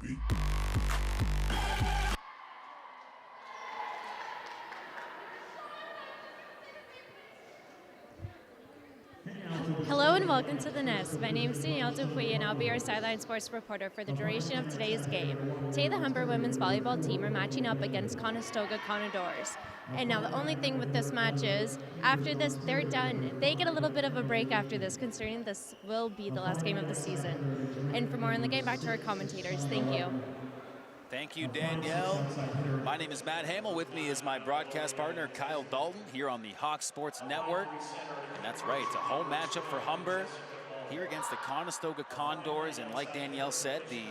baby. Hello and welcome to the Nest. My name is Danielle Dupuy and I'll be your sideline sports reporter for the duration of today's game. Today the Humber women's volleyball team are matching up against Conestoga Condors. And now the only thing with this match is, after this they're done. They get a little bit of a break after this, considering this will be the last game of the season. And for more on the game, back to our commentators. Thank you. Thank you, Danielle. My name is Matt Hamill. With me is my broadcast partner, Kyle Dalton, here on the Hawk Sports Network. And that's right, it's a home matchup for Humber here against the Conestoga Condors. And like Danielle said, the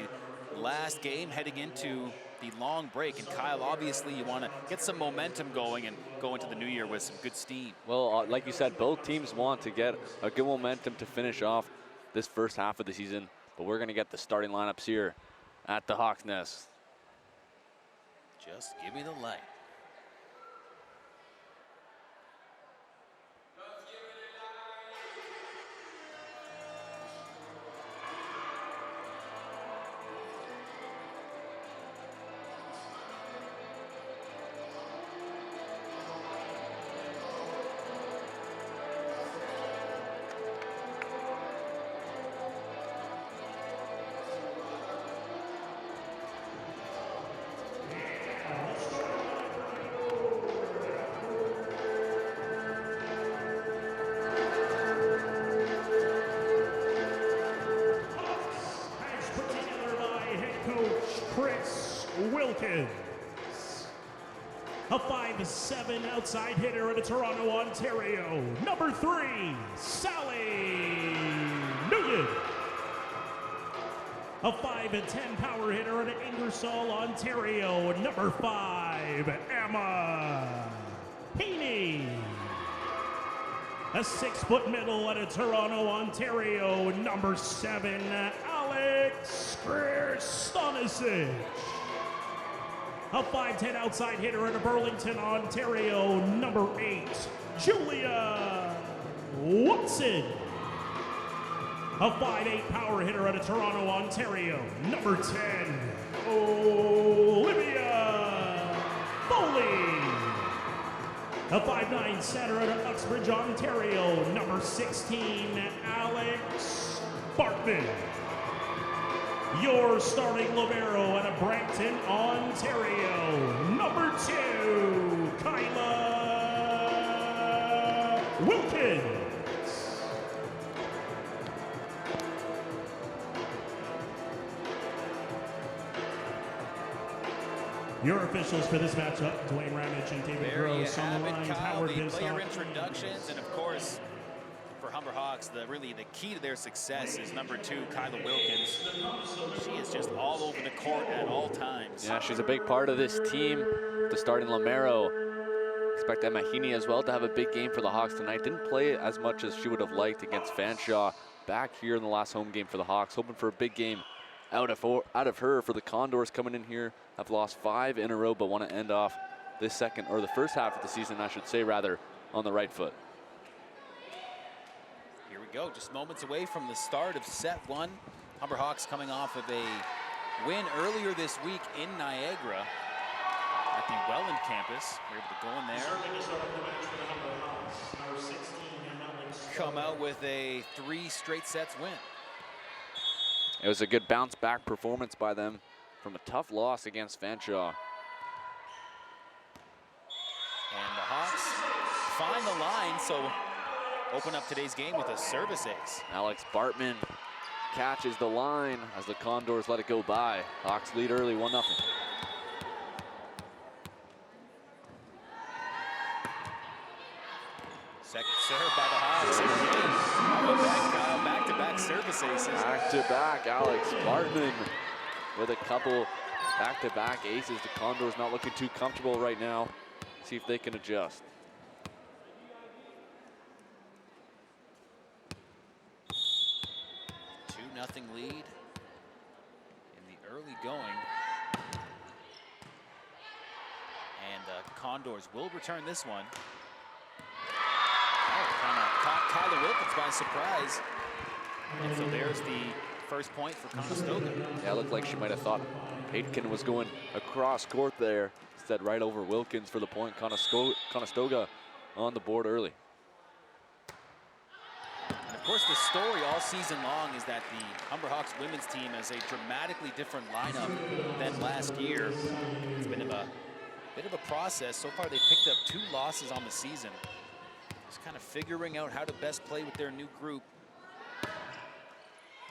last game heading into the long break. And Kyle, obviously you want to get some momentum going and go into the new year with some good steam. Well, like you said, both teams want to get a good momentum to finish off this first half of the season. But we're going to get the starting lineups here at the Hawks Nest. Just give me the light. A 5'7" outside hitter out of Toronto, Ontario, number 3, Sally Nugent. A 5'10" power hitter out of Ingersoll, Ontario, number 5, Emma Heaney. A 6-foot middle out of Toronto, Ontario, number 7, Alex Kristanisic. A 5'10" outside hitter out of Burlington, Ontario, number 8, Julia Watson. A 5'8" power hitter out of Toronto, Ontario, number 10, Olivia Foley. A 5'9" setter out of Uxbridge, Ontario, number 16, Alex Bartman. Your starting libero out of Brampton, Ontario, number 2, Kyla Wilkins. Your officials for this matchup, Dwayne Ramage and David Gross on the line. Kyle, the player introductions, and of course, for Humber Hawks, really the key to their success is number 2, Kyla Wilkins. She is just all over the court at all times. Yeah, she's a big part of this team, the starting libero. Expect Emma Heaney as well to have a big game for the Hawks tonight. Didn't play as much as she would have liked against Fanshawe back here in the last home game for the Hawks. Hoping for a big game out of her for the Condors coming in here. Have lost 5 in a row, but want to end off this the first half of the season, I should say, rather, on the right foot. Go just moments away from the start of set 1. Humber Hawks coming off of a win earlier this week in Niagara at the Welland campus. We're able to go in there, come out with a 3 straight sets win. It was a good bounce back performance by them from a tough loss against Fanshawe. And the Hawks find the line, so open up today's game with a service ace. Alex Bartman catches the line as the Condors let it go by. Hawks lead early, 1-0. Second serve by the Hawks. Back-to-back service aces. Back-to-back, Alex Bartman with a couple back-to-back aces. The Condors not looking too comfortable right now. See if they can adjust. Nothing lead in the early going. And Condors will return this one. Oh, kind of caught Kyla Wilkins by surprise. And so there's the first point for Conestoga. Yeah, it looked like she might have thought Aitken was going across court there. Instead, right over Wilkins for the point. Conestoga on the board early. And of course, the story all season long is that the Humber Hawks women's team has a dramatically different lineup than last year. It's been a bit of a process. So far, they picked up 2 losses on the season. Just kind of figuring out how to best play with their new group.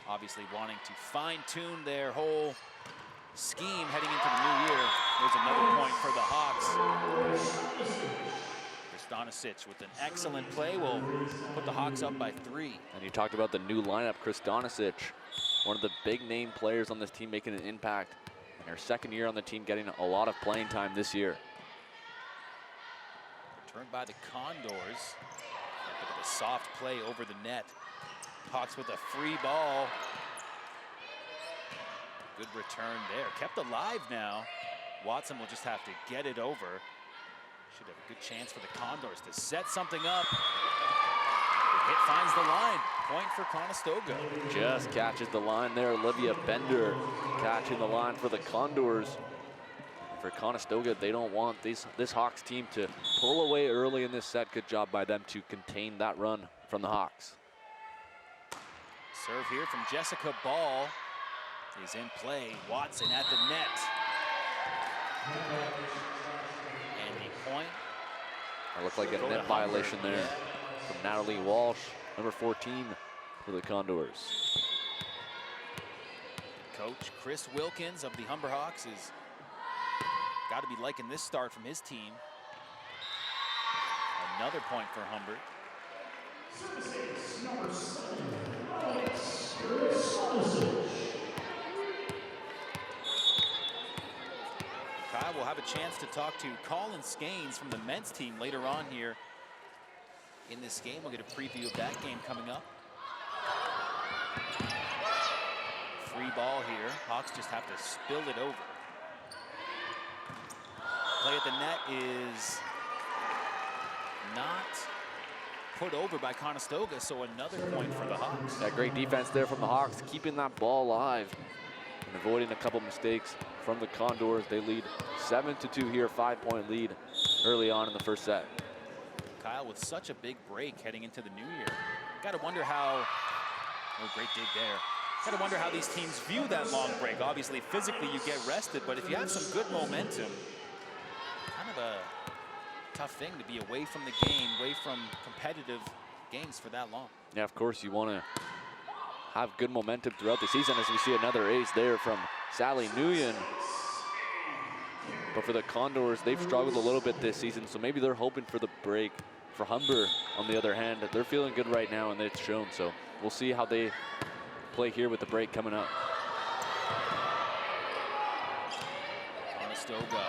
Obviously wanting to fine-tune their whole scheme heading into the new year. There's another point for the Hawks. Kristanisic with an excellent play will put the Hawks up by 3. And you talked about the new lineup. Kristanisic, one of the big name players on this team, making an impact. And her second year on the team, getting a lot of playing time this year. Returned by the Condors. A bit of a soft play over the net. Hawks with a free ball. Good return there. Kept alive now. Watson will just have to get it over. Should have a good chance for the Condors to set something up. It finds the line. Point for Conestoga. Just catches the line there. Olivia Bender catching the line for the Condors. For Conestoga, they don't want this Hawks team to pull away early in this set. Good job by them to contain that run from the Hawks. Serve here from Jessica Ball is in play. Watson at the net. And the point. That looked like a net violation there from Natalie Walsh, number 14 for the Condors. Coach Chris Wilkins of the Humber Hawks has got to be liking this start from his team. Another point for Humber. Kyle will have a chance to talk to Colin Skanes from the men's team later on here in this game. We'll get a preview of that game coming up. Free ball here. Hawks just have to spill it over. Play at the net is not put over by Conestoga, so another point for the Hawks. Yeah, great defense there from the Hawks, keeping that ball alive and avoiding a couple mistakes from the Condors. They lead 7-2 here, 5-point lead early on in the first set. Kyle with such a big break heading into the new year. Got to wonder how, oh, great dig there. Got to wonder how these teams view that long break. Obviously, physically you get rested, but if you have some good momentum, kind of a tough thing to be away from the game, away from competitive games for that long. Yeah, of course, you want to have good momentum throughout the season, as we see another ace there from Sally Nguyen. But for the Condors, they've struggled a little bit this season, so maybe they're hoping for the break. For Humber, on the other hand, they're feeling good right now, and it's shown. So we'll see how they play here with the break coming up. Conestoga will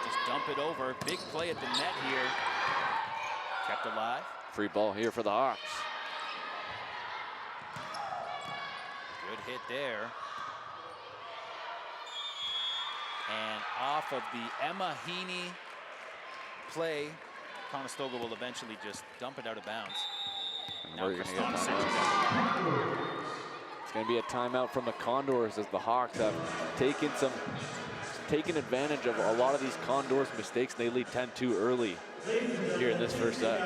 just dump it over. Big play at the net here. Kept alive. Free ball here for the Hawks. Good hit there. And off of the Emma Heaney play, Conestoga will eventually just dump it out of bounds. Now it's going to be a timeout from the Condors, as the Hawks have taken advantage of a lot of these Condors mistakes. They lead 10-2 early here in this first set.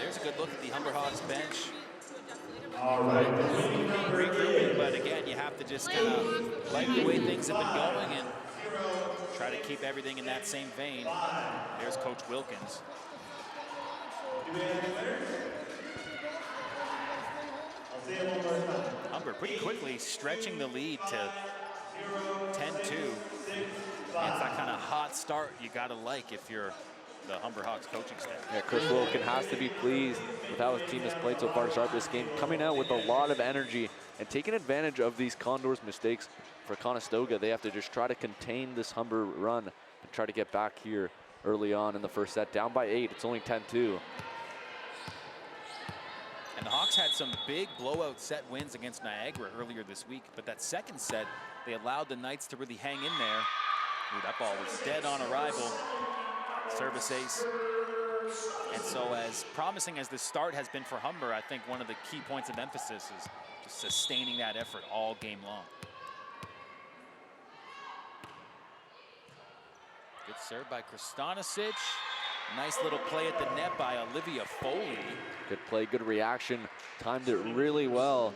There's a good look at the Humber Hawks bench. Regrouping, but again, you have to just kind of like the way things have been going and try to keep everything in that same vein. There's Coach Wilkins. Humber pretty quickly stretching the lead to 10-2. It's that kind of hot start you got to like if you're the Humber Hawks coaching staff. Yeah, Chris Wilkin has to be pleased with how his team has played so far to start this game, coming out with a lot of energy and taking advantage of these Condors mistakes. For Conestoga, they have to just try to contain this Humber run and try to get back here early on in the first set. Down by 8, it's only 10-2. And the Hawks had some big blowout set wins against Niagara earlier this week, but that second set, they allowed the Knights to really hang in there Ooh, that ball was dead on arrival. Service ace. And so as promising as the start has been for Humber, I think one of the key points of emphasis is just sustaining that effort all game long. Good serve by Kristanisic. Nice little play at the net by Olivia Foley. Good play, good reaction. Timed it really well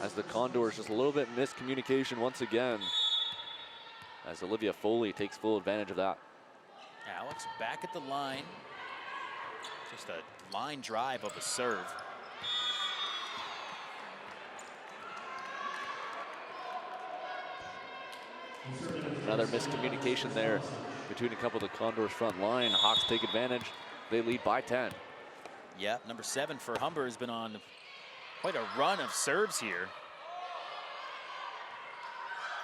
as the Condors, just a little bit miscommunication once again, as Olivia Foley takes full advantage of that. Alex back at the line. Just a line drive of a serve. Another miscommunication there between a couple of the Condors front line. Hawks take advantage. They lead by 10. Yeah, number 7 for Humber has been on quite a run of serves here.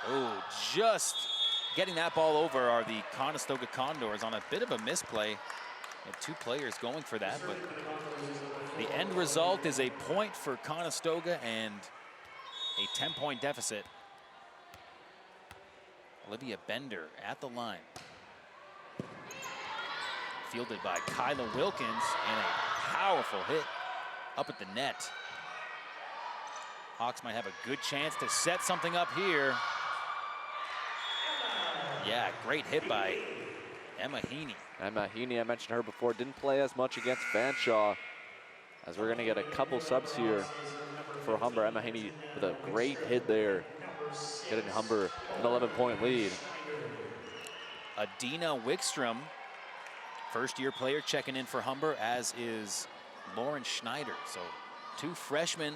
Oh, just getting that ball over are the Conestoga Condors on a bit of a misplay. And 2 players going for that, but the end result is a point for Conestoga and a 10-point deficit. Olivia Bender at the line. Fielded by Kyla Wilkins, and a powerful hit up at the net. Hawks might have a good chance to set something up here. Yeah, great hit by Emma Heaney. Emma Heaney, I mentioned her before, didn't play as much against Fanshawe, as we're gonna get a couple subs here for Humber. Emma Heaney with a great hit there, getting Humber an 11-point lead. Adina Wickstrom, first-year player, checking in for Humber, as is Lauren Schneider. So 2 freshmen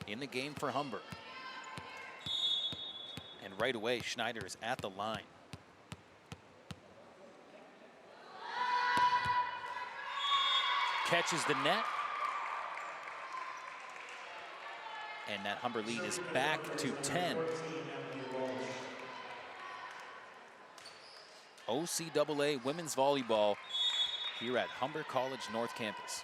in the game for Humber. And right away, Schneider is at the line. Catches the net. And that Humber lead is back to 10. OCAA women's volleyball here at Humber College North Campus.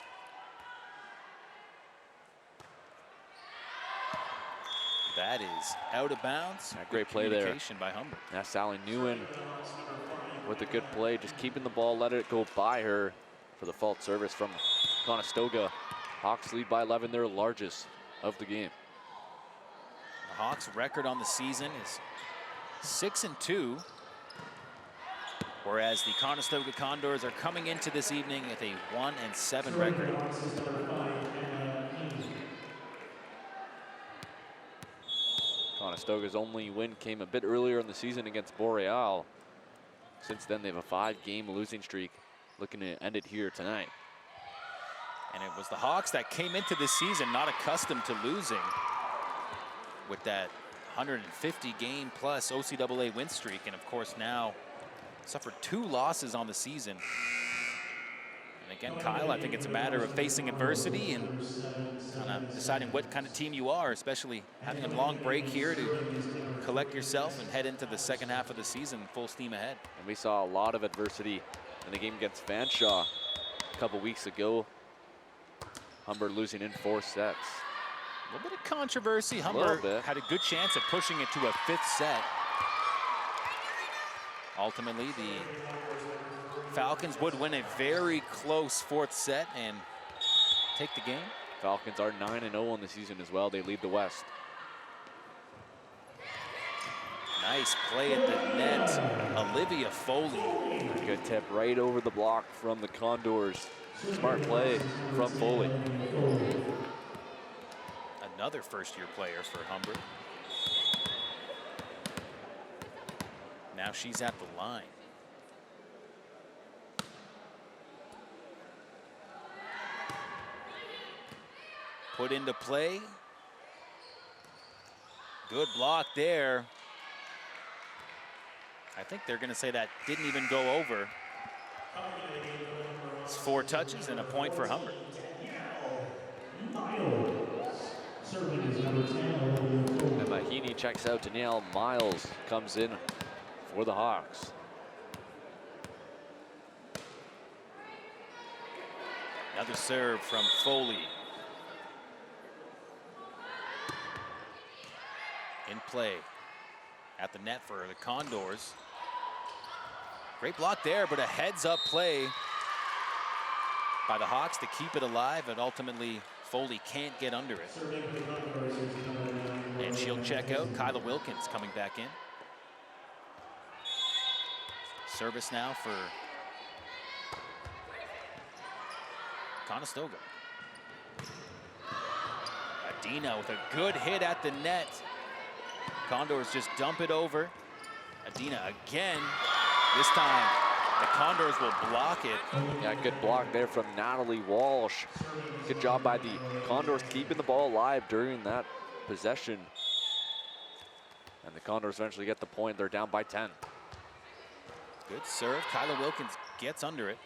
That is out of bounds. Great play there. Communication by Humber. Now Sally Nguyen with a good play, just keeping the ball, let it go by her for the fault service from Conestoga. Hawks lead by 11, their largest of the game. The Hawks' record on the season is 6-2, whereas the Conestoga Condors are coming into this evening with a 1-7 record. Conestoga's only win came a bit earlier in the season against Boreal. Since then, they have a 5-game losing streak, looking to end it here tonight. And it was the Hawks that came into this season not accustomed to losing, with that 150-game plus OCAA win streak, and of course now suffered 2 losses on the season. And again, Kyle, I think it's a matter of facing adversity and kind of deciding what kind of team you are, especially having a long break here to collect yourself and head into the second half of the season full steam ahead. And we saw a lot of adversity in the game against Fanshawe a couple weeks ago. Humber losing in 4 sets. A little bit of controversy. Humber had a good chance of pushing it to a 5th set. Ultimately, the Falcons would win a very close 4th set and take the game. Falcons are 9-0 on the season as well. They lead the West. Nice play at the net. Olivia Foley. Good tip right over the block from the Condors. Smart play from Foley. Another first-year player for Humber. Now she's at the line. Put into play. Good block there. I think they're going to say that didn't even go over. It's 4 touches and a point for Humber. And Mahini checks out. Danielle Miles comes in for the Hawks. Another serve from Foley. In play. at the net for the Condors. Great block there, but a heads-up play by the Hawks to keep it alive, and ultimately Foley can't get under it. And she'll check out. Kyla Wilkins coming back in. Service now for Conestoga. Adina with a good hit at the net. Condors just dump it over. Adina again. This time, the Condors will block it. Yeah, good block there from Natalie Walsh. Good job by the Condors keeping the ball alive during that possession. And the Condors eventually get the point. They're down by 10. Good serve. Kyla Wilkins gets under it.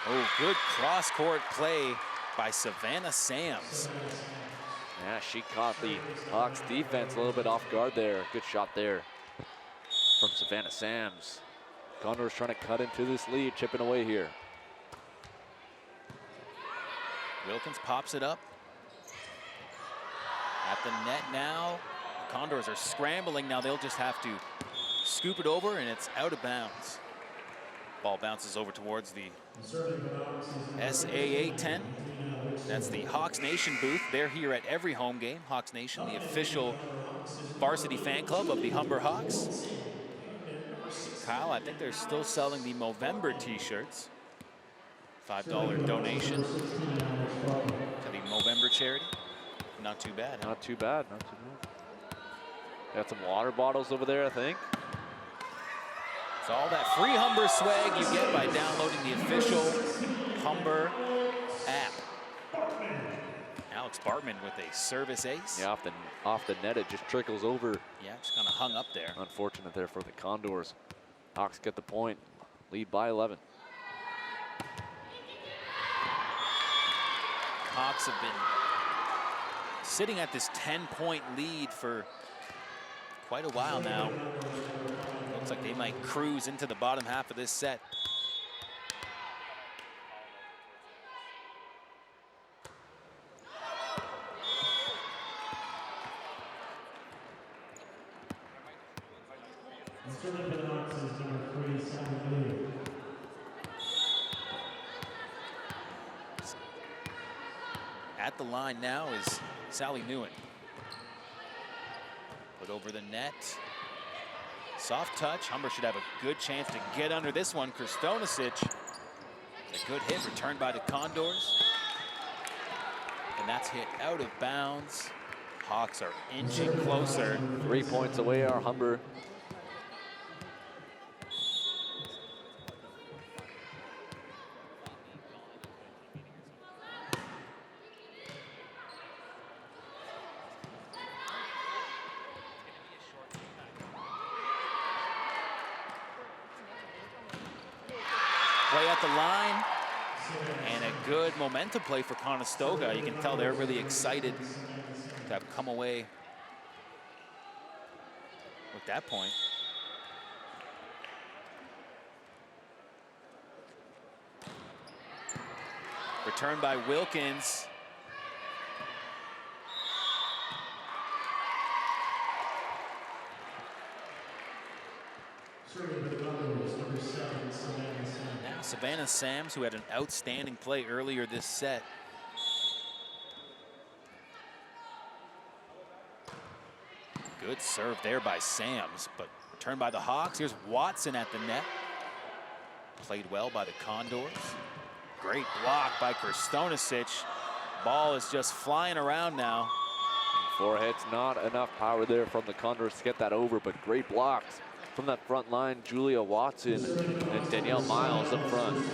Oh, good cross-court play by Savannah Sams. Yeah, she caught the Hawks defense a little bit off guard there. Good shot there from Savannah Sams. Condors trying to cut into this lead, chipping away here. Wilkins pops it up. At the net now. The Condors are scrambling now. They'll just have to scoop it over, and it's out of bounds. Ball bounces over towards the SAA 10. That's the Hawks Nation booth. They're here at every home game. Hawks Nation, the official varsity fan club of the Humber Hawks. Kyle, I think they're still selling the Movember t-shirts. $5 donation to the Movember charity. Not too bad, huh? Not too bad, not too bad. Got some water bottles over there, I think. It's all that free Humber swag you get by downloading the official Humber app. Alex Bartman with a service ace. Yeah, off the net, it just trickles over. Yeah, just kind of hung up there. Unfortunate there for the Condors. Hawks get the point, lead by 11. Hawks have been sitting at this 10-point lead for quite a while now. Looks like they might cruise into the bottom half of this set. At the line now is Sally Newen. Put over the net. Soft touch. Humber should have a good chance to get under this one. Krstonisic. A good hit returned by the Condors. And that's hit out of bounds. Hawks are inching closer. 3 points away are Humber. Play at the line, and a good momentum play for Conestoga. You can tell they're really excited to have come away with that point. Return by Wilkins. Now Savannah Sams, who had an outstanding play earlier this set. Good serve there by Sams, but returned by the Hawks. Here's Watson at the net. Played well by the Condors. Great block by Krstonisic. Ball is just flying around now. 4 hits, not enough power there from the Condors to get that over, but great blocks from that front line. Julia Watson and Danielle Miles up front.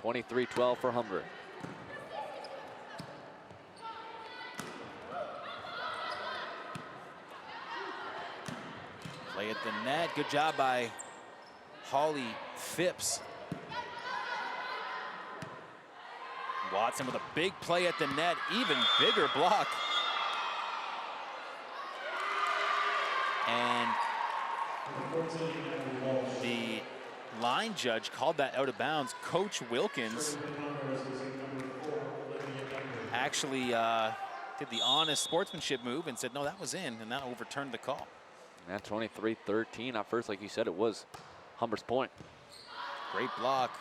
(23-12) for Humber. Play at the net. Good job by Holly Phipps. Watson with a big play at the net. Even bigger block. And the line judge called that out of bounds. Coach Wilkins actually did the honest sportsmanship move and said, no, that was in, and that overturned the call. And 23-13. At first, like you said, it was Humber's point. Great block.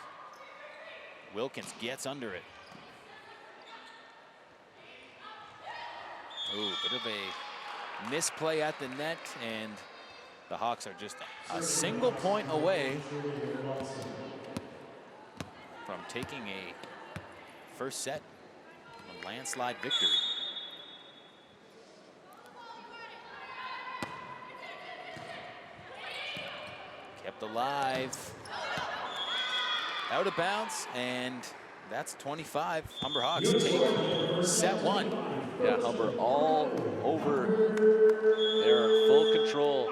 Wilkins gets under it. Ooh, bit of a misplay at the net, and the Hawks are just a single point away from taking a first set, a landslide victory. Kept alive. Out of bounds, and that's 25. Humber Hawks take set one. Yeah, Humber all over. They're full control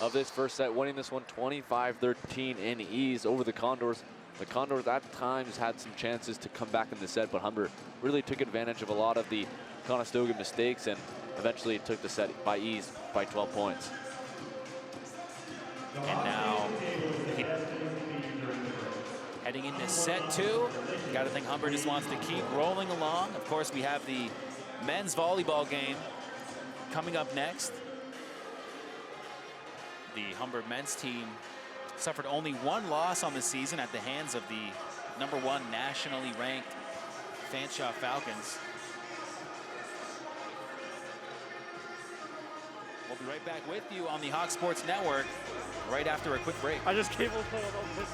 of this first set, winning this one 25-13 in ease over the Condors. The Condors at times had some chances to come back in the set, but Humber really took advantage of a lot of the Conestoga mistakes and eventually took the set by ease by 12 points. And now, heading into set two, got to think Humber just wants to keep rolling along. Of course, we have the men's volleyball game coming up next. The Humber men's team suffered only one loss on the season at the hands of the #1 nationally ranked Fanshawe Falcons. We'll be right back with you on the Hawk Sports Network right after a quick break. I just cable pulled over.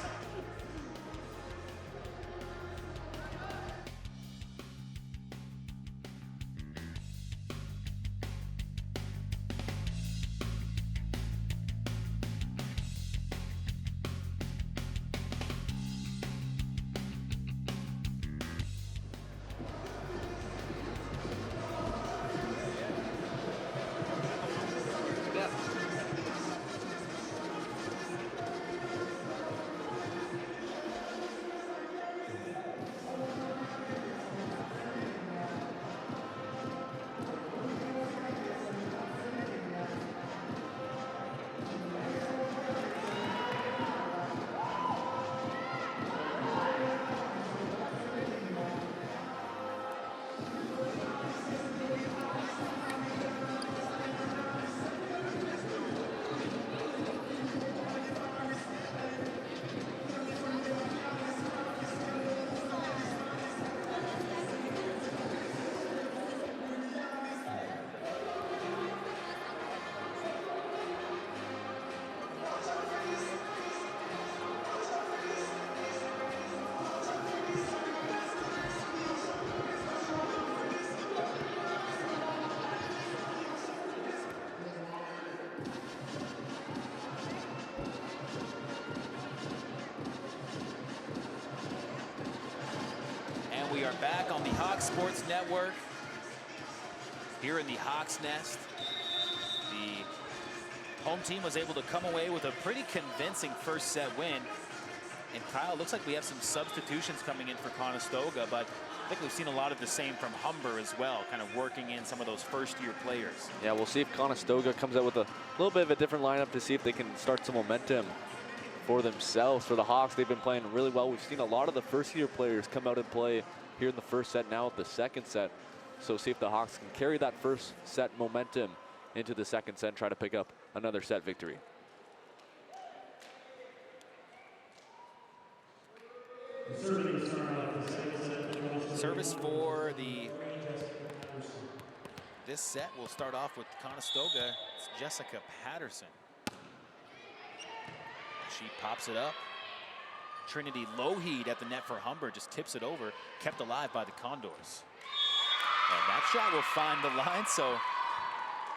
We are back on the Hawk Sports Network here in the Hawks Nest. The home team was able to come away with a pretty convincing first set win. And Kyle, looks like we have some substitutions coming in for Conestoga, but I think we've seen a lot of the same from Humber as well, kind of working in some of those first-year players. Yeah, we'll see if Conestoga comes out with a little bit of a different lineup to see if they can start some momentum for themselves. For the Hawks, they've been playing really well. We've seen a lot of the first-year players come out and play here in the first set, now at the second set. So see if the Hawks can carry that first set momentum into the second set and try to pick up another set victory. Service for this set will start off with Conestoga. It's Jessica Patterson. She pops it up. Trinity Lougheed at the net for Humber, just tips it over, kept alive by the Condors. And that shot will find the line, so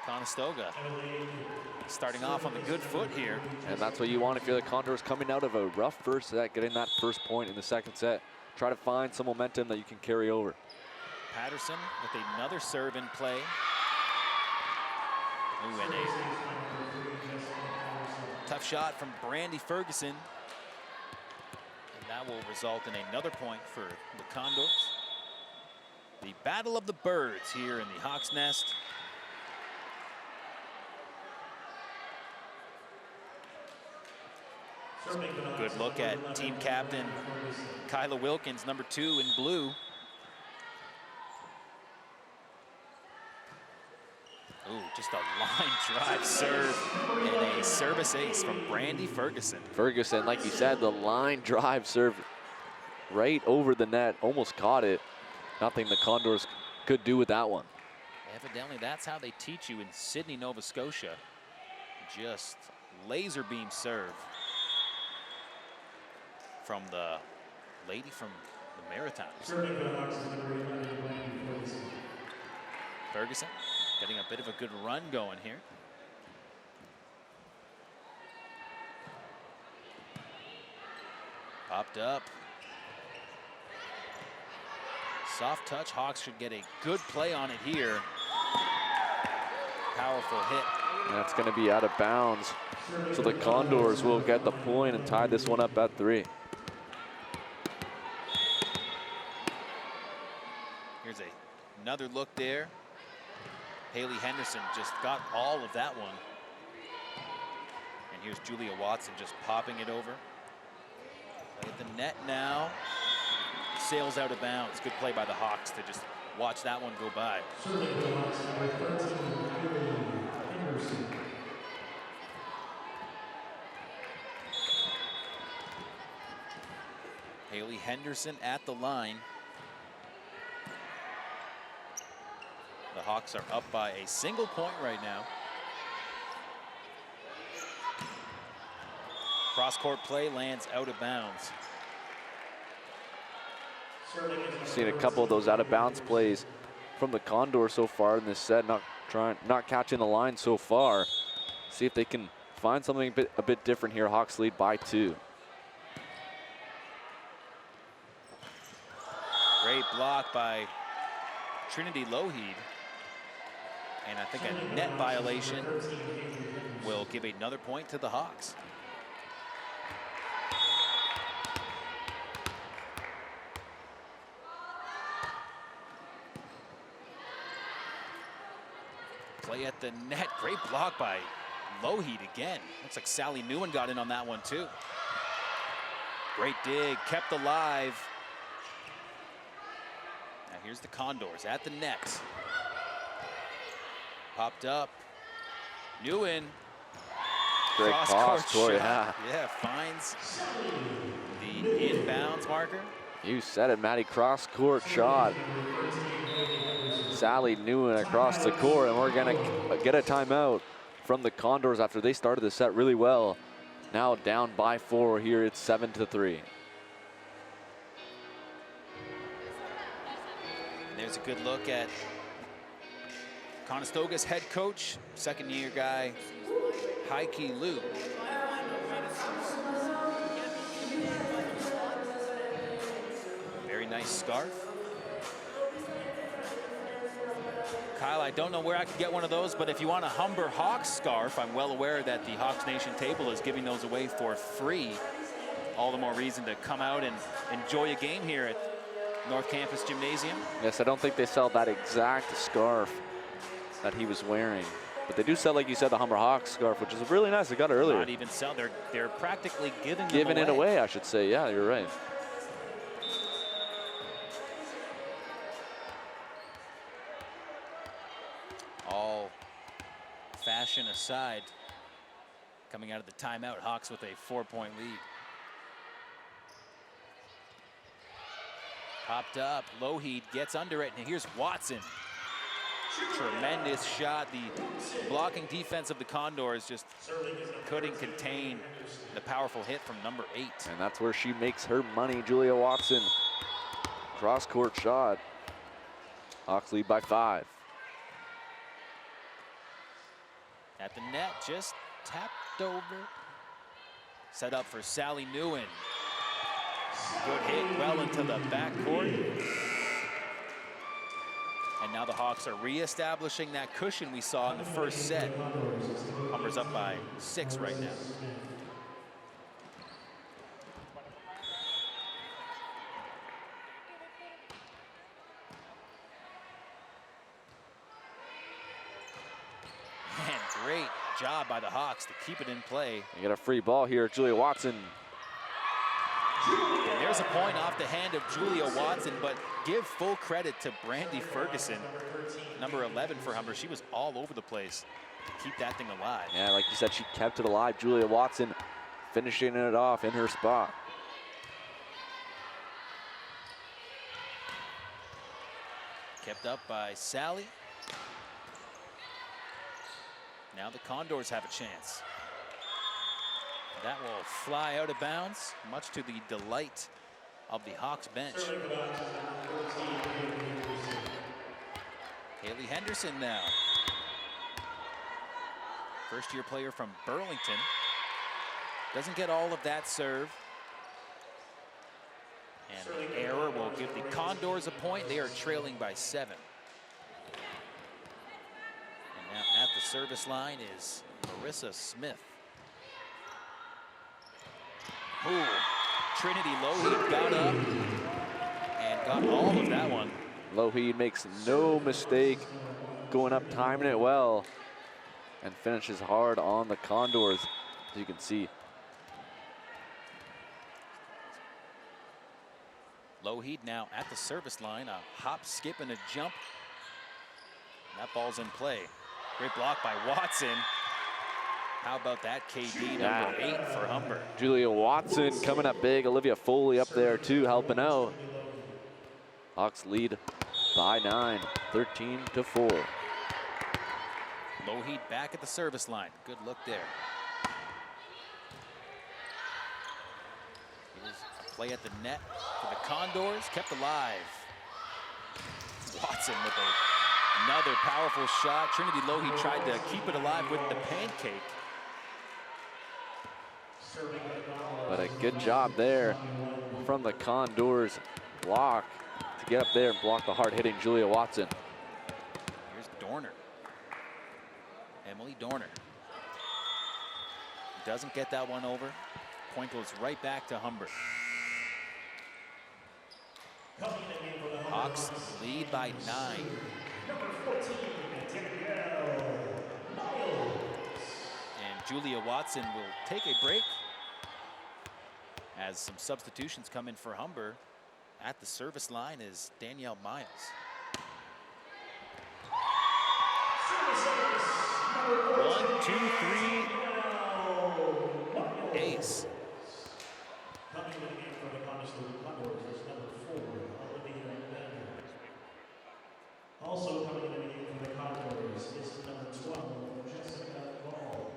Conestoga starting off on the good foot here. And that's what you want if you're the Condors coming out of a rough first set, getting that first point in the second set. Try to find some momentum that you can carry over. Patterson with another serve in play. Ooh, and a tough shot from Brandy Ferguson. And that will result in another point for the Condors. The Battle of the Birds here in the Hawks Nest. Good look at team captain Kyla Wilkins, number 2 in blue. Ooh, just a line drive serve and a service ace from Brandy Ferguson. Ferguson, like you said, the line drive serve right over the net, almost caught it. Nothing the Condors could do with that one. Evidently, that's how they teach you in Sydney, Nova Scotia. Just laser beam serve from the lady from the Maritimes. Ferguson getting a bit of a good run going here. Popped up. Soft touch. Hawks should get a good play on it here. Powerful hit. That's going to be out of bounds. So the Condors will get the point and tie this one up at 3. Here's another look there. Haley Henderson just got all of that one. And here's Julia Watson just popping it over. Right at the net now. Sails out of bounds. Good play by the Hawks to just watch that one go by. Haley Henderson at the line. The Hawks are up by a single point right now. Cross-court play lands out of bounds. Seen a couple of those out of bounds plays from the Condors so far in this set, not catching the line so far. See if they can find something a bit different here. Hawks lead by 2. Great block by Trinity Lougheed. And I think a net violation will give another point to the Hawks. Play at the net. Great block by Lougheed again. Looks like Sally Newen got in on that one too. Great dig, kept alive. Now here's the Condors at the net. Popped up. Newen. Great cross-court, yeah. Yeah, finds the inbounds marker. You said it, Maddie. Cross-court shot. Sally Newen across the court, and we're gonna get a timeout from the Condors after they started the set really well. Now down by 4 here. It's 7-3. And there's a good look at Conestoga's head coach, second-year guy, Heike Liu. Very nice scarf. Kyle, I don't know where I could get one of those, but if you want a Humber Hawks scarf, I'm well aware that the Hawks Nation table is giving those away for free. All the more reason to come out and enjoy a game here at North Campus Gymnasium. Yes, I don't think they sell that exact scarf that he was wearing, but they do sell, like you said, the Humber Hawks scarf, which is really nice. They got it earlier. Not even sell, they're practically giving it away, I should say. Yeah, you're right. All fashion aside, coming out of the timeout, Hawks with a 4-point lead. Popped up, Lougheed gets under it, and here's Watson. Tremendous shot. The blocking defense of the Condors just couldn't contain the powerful hit from number 8. And that's where she makes her money, Julia Watson. Cross-court shot. Hawks lead by 5. At the net, just tapped over. Set up for Sally Newen. Good hit well into the backcourt. And now the Hawks are reestablishing that cushion we saw in the first set. Humber's up by 6 right now. And great job by the Hawks to keep it in play. You get a free ball here, Julia Watson. And there's a point off the hand of Julia Watson, but give full credit to Brandy Ferguson, number 11 for Humber. She was all over the place to keep that thing alive. Yeah, like you said, she kept it alive. Julia Watson finishing it off in her spot. Kept up by Sally. Now the Condors have a chance. That will fly out of bounds, much to the delight of the Hawks bench. Haley Henderson now. First-year player from Burlington. Doesn't get all of that serve. And the error will give the Condors a point. They are trailing by 7. And now at the service line is Marissa Smith. Ooh, Trinity Lougheed got up and got all of that one. Lougheed makes no mistake going up, timing it well, and finishes hard on the Condors, as you can see. Lougheed now at the service line, a hop, skip, and a jump. That ball's in play. Great block by Watson. How about that, KD, number 8 for Humber. Julia Watson coming up big. Olivia Foley up there too, helping out. Hawks lead by 9, 13-4. Lougheed back at the service line. Good look there. Here's a play at the net for the Condors, kept alive. Watson with another powerful shot. Trinity Lougheed tried to keep it alive with the pancake. But a good job there from the Condors block to get up there and block the hard-hitting Julia Watson. Here's Dorner. Emily Dorner. Doesn't get that one over. Point goes right back to Humber. Hawks lead by 9. And Julia Watson will take a break as some substitutions come in for Humber. At the service line is Danielle Miles. One, two, three. Ace. Coming in the game for the Condors is number 4, Olivia Bender. Also coming in the game for the Condors is number 12, Jessica Ball.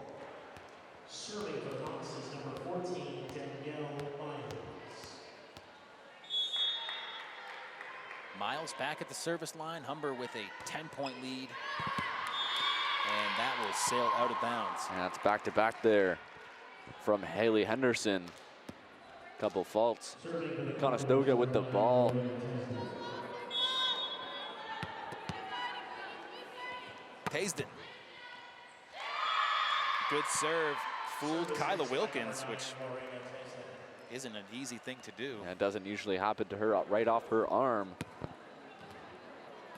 Serving for the Hawks is number 14, Danielle Miles. Miles back at the service line. Humber with a 10-point lead. And that will sail out of bounds. And that's back-to-back there from Haley Henderson. Couple faults. Conestoga with the ball. Paisden. Good serve. Fooled Kyla Wilkins, which isn't an easy thing to do. And it doesn't usually happen to her right off her arm.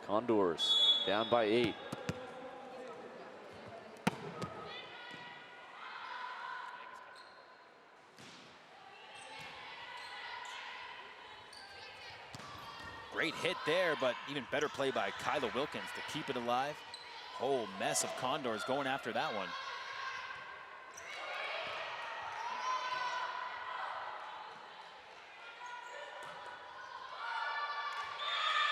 Condors down by 8. Great hit there, but even better play by Kyla Wilkins to keep it alive. Whole mess of Condors going after that one.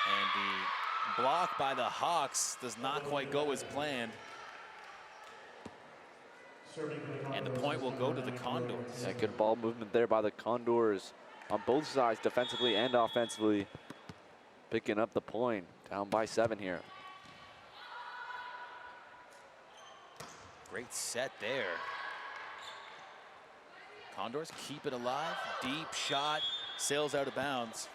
And the block by the Hawks does not quite go as planned. And the point will go to the Condors. Yeah, good ball movement there by the Condors on both sides, defensively and offensively. Picking up the point, down by 7 here. Great set there. Condors keep it alive. Deep shot, sails out of bounds.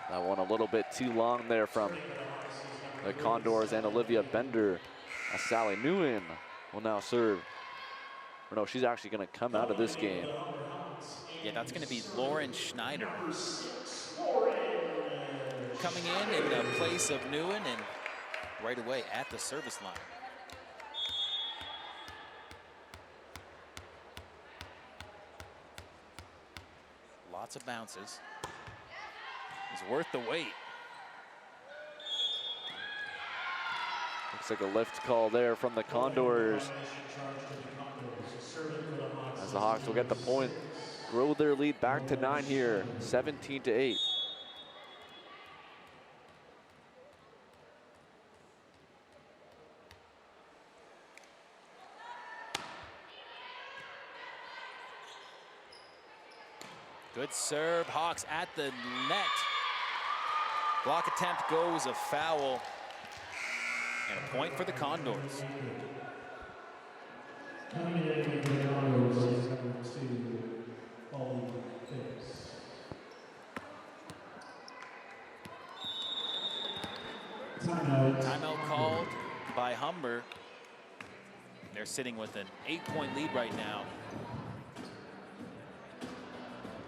That one a little bit too long there from the Condors and Olivia Bender. Sally Nguyen will now serve. Or no, she's actually going to come out of this game. Yeah, that's going to be Lauren Schneider. Coming in the place of Nguyen and right away at the service line. Lots of bounces. It's worth the wait. Looks like a lift call there from the Condors. As the Hawks will get the point, grow their lead back to 9 here, 17-8. Good serve, Hawks at the net. Block attempt goes a foul. And a point for the Condors. Timeout called by Humber. They're sitting with an 8-point lead right now.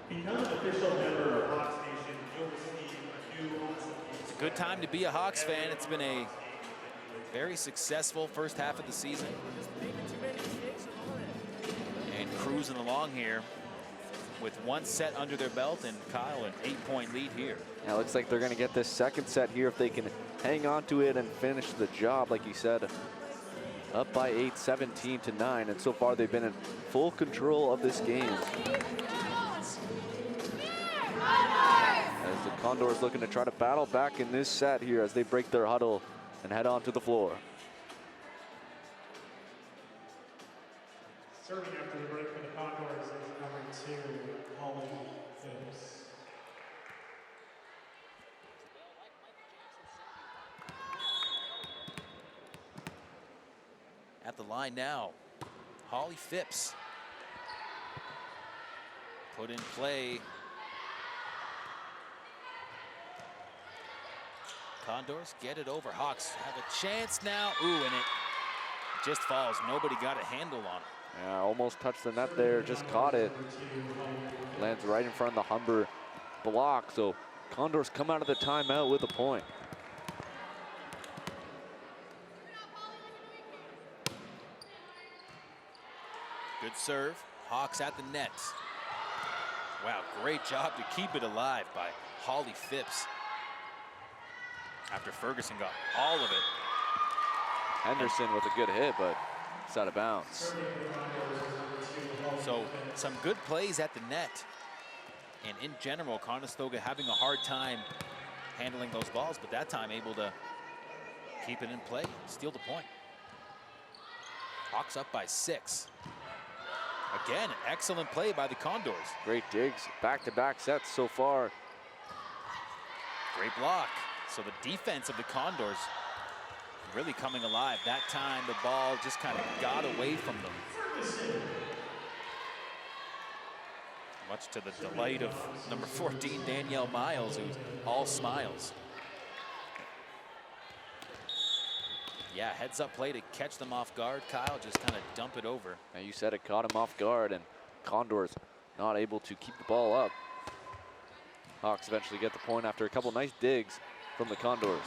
A non-official member of Hawks Nation, you'll receive a new It's a good time to be a Hawks fan. It's been a very successful first half of the season. And cruising along here with one set under their belt, and Kyle, an 8-point lead here. Yeah, looks like they're going to get this second set here if they can hang on to it and finish the job, like you said. Up by 8, 17-9, and so far they've been in full control of this game. As the Condors looking to try to battle back in this set here as they break their huddle and head onto the floor. Serving after the break for the Condors is number 2, Holly Phipps. At the line now, Holly Phipps. Put in play. Condors get it over. Hawks have a chance now. Ooh, and it just falls. Nobody got a handle on it. Yeah, almost touched the net there, just caught it. Lands right in front of the Humber block, so Condors come out of the timeout with a point. Good serve. Hawks at the net. Wow, great job to keep it alive by Holly Phipps. After Ferguson got all of it. Henderson with a good hit, but it's out of bounds. So some good plays at the net. And in general, Conestoga having a hard time handling those balls, but that time able to keep it in play, steal the point. Hawks up by 6. Again, an excellent play by the Condors. Great digs, back-to-back sets so far. Great block. So the defense of the Condors really coming alive. That time the ball just kind of got away from them. Much to the delight of number 14, Danielle Miles, who's all smiles. Yeah, heads up play to catch them off guard. Kyle just kind of dump it over. Now you said it caught him off guard, and Condors not able to keep the ball up. Hawks eventually get the point after a couple nice digs from the Condors.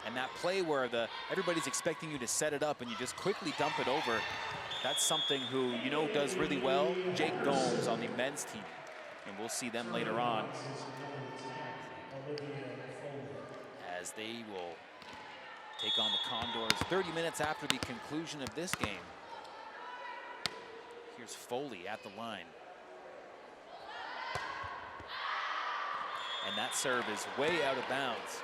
And that play where everybody's expecting you to set it up and you just quickly dump it over, that's something who you know does really well. Jake Gomes on the men's team. And we'll see them later on as they will take on the Condors 30 minutes after the conclusion of this game. Here's Foley at the line. And that serve is way out of bounds.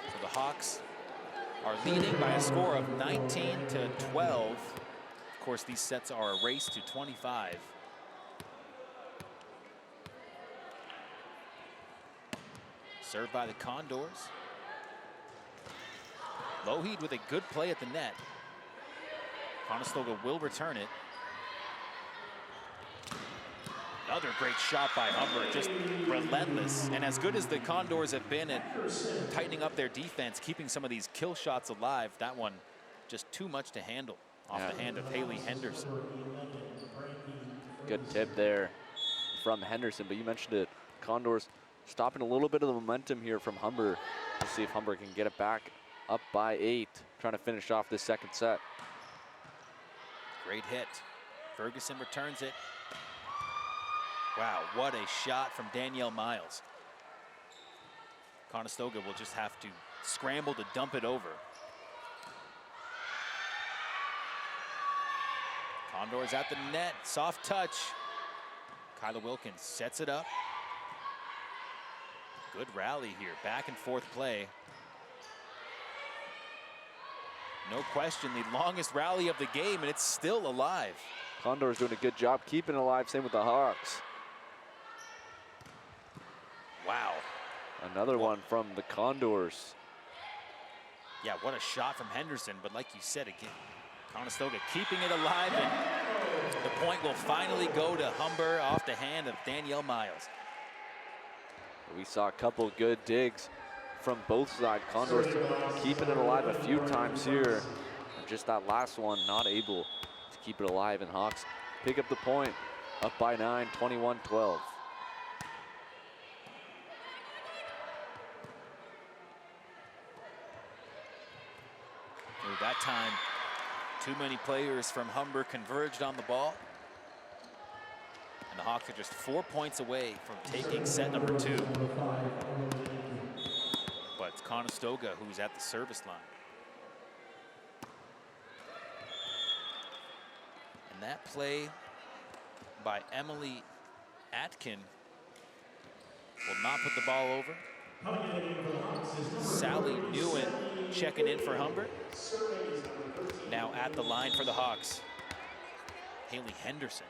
So the Hawks are leading by a score of 19-12. Of course, these sets are a race to 25. Served by the Condors. Lougheed with a good play at the net. Conestoga will return it. Another great shot by Humber, just relentless. And as good as the Condors have been at tightening up their defense, keeping some of these kill shots alive, that one just too much to handle off the hand of Haley Henderson. Good tip there from Henderson, but you mentioned it. Condors stopping a little bit of the momentum here from Humber. Let's see if Humber can get it back up by 8, trying to finish off this second set. Great hit. Ferguson returns it. Wow, what a shot from Danielle Miles. Conestoga will just have to scramble to dump it over. Condors at the net, soft touch. Kyla Wilkins sets it up. Good rally here, back and forth play. No question, the longest rally of the game, and it's still alive. Condors doing a good job keeping it alive, same with the Hawks. Wow. Another one from the Condors. Yeah, what a shot from Henderson, but like you said again, Conestoga keeping it alive, and the point will finally go to Humber off the hand of Danielle Miles. We saw a couple good digs from both sides. Condors keeping it alive a few times here. And just that last one, not able to keep it alive, and Hawks pick up the point, up by 9, 21-12. That time, too many players from Humber converged on the ball. And the Hawks are just 4 points away from taking set number 2. But it's Conestoga who's at the service line. And that play by Emily Atkin will not put the ball over. Sally Newen checking in for Humber. Now at the line for the Hawks, Haley Henderson,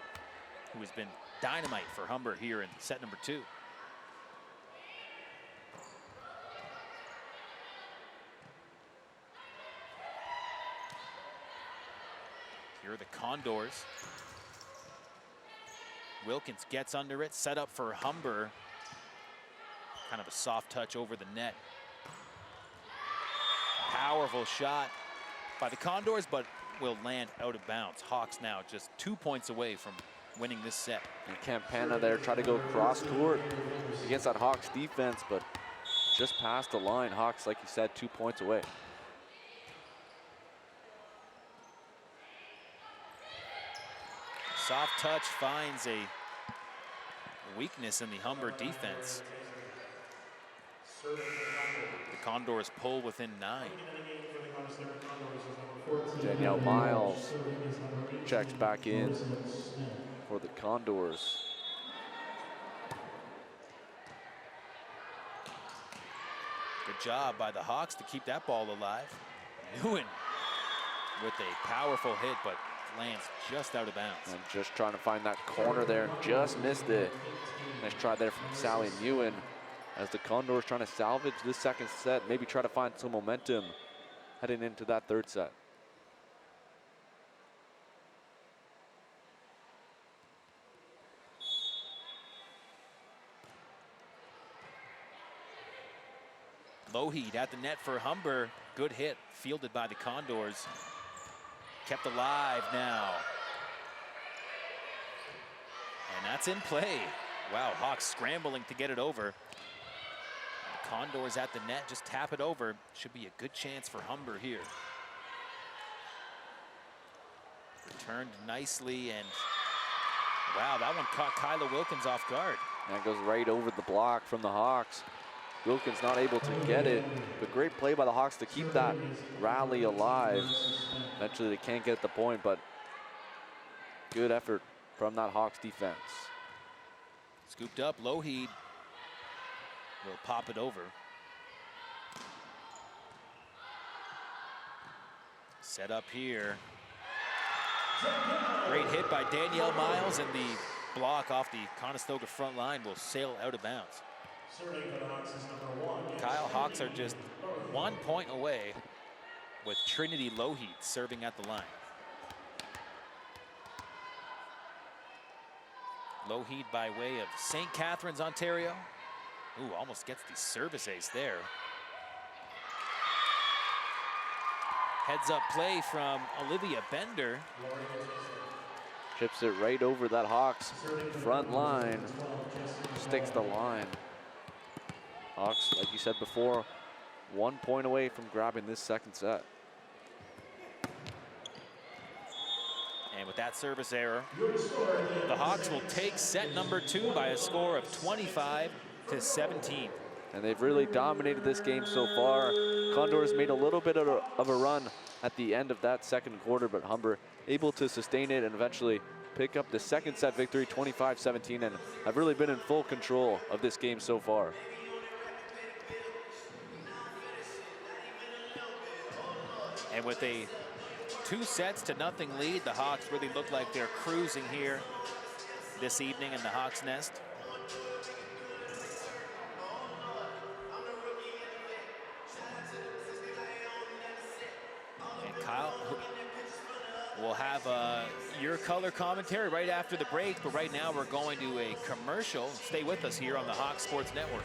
who has been dynamite for Humber here in set number 2. Here are the Condors. Wilkins gets under it, set up for Humber. Kind of a soft touch over the net. Powerful shot by the Condors, but will land out of bounds. Hawks now just 2 points away from winning this set. And Campana there try to go cross court against that Hawks defense, but just past the line. Hawks, like you said, 2 points away. Soft touch finds a weakness in the Humber defense. The Condors pull within 9. Danielle Miles checks back in for the Condors. Good job by the Hawks to keep that ball alive. Newen with a powerful hit, but lands just out of bounds. And just trying to find that corner there and just missed it. Nice try there from Sally Newen as the Condors trying to salvage this second set, maybe try to find some momentum heading into that third set. Lougheed at the net for Humber. Good hit, fielded by the Condors. Kept alive now. And that's in play. Wow, Hawks scrambling to get it over. The Condors at the net, just tap it over. Should be a good chance for Humber here. Returned nicely, and wow, that one caught Kyla Wilkins off guard. That goes right over the block from the Hawks. Wilkins not able to get it, but great play by the Hawks to keep that rally alive. Eventually they can't get the point, but good effort from that Hawks defense. Scooped up, Lougheed will pop it over. Set up here. Great hit by Danielle Miles, and the block off the Conestoga front line will sail out of bounds. Kyle, Hawks are just 1 point away with Trinity Lougheed serving at the line. Lougheed by way of St. Catharines, Ontario. Ooh, almost gets the service ace there. Heads up play from Olivia Bender. Chips it right over that Hawks front line. Sticks the line. Hawks, like you said before, 1 point away from grabbing this second set. And And with that service error, the Hawks will take set number 2 by a score of 25-17. And they've really dominated this game so far. Condors made a little bit of a run at the end of that second quarter, but Humber able to sustain it and eventually pick up the second set victory, 25-17, and have really been in full control of this game so far. And with a 2-0 lead, the Hawks really look like they're cruising here this evening in the Hawks Nest. And Kyle, we'll have your color commentary right after the break, but right now we're going to a commercial. Stay with us here on the Hawks Sports Network.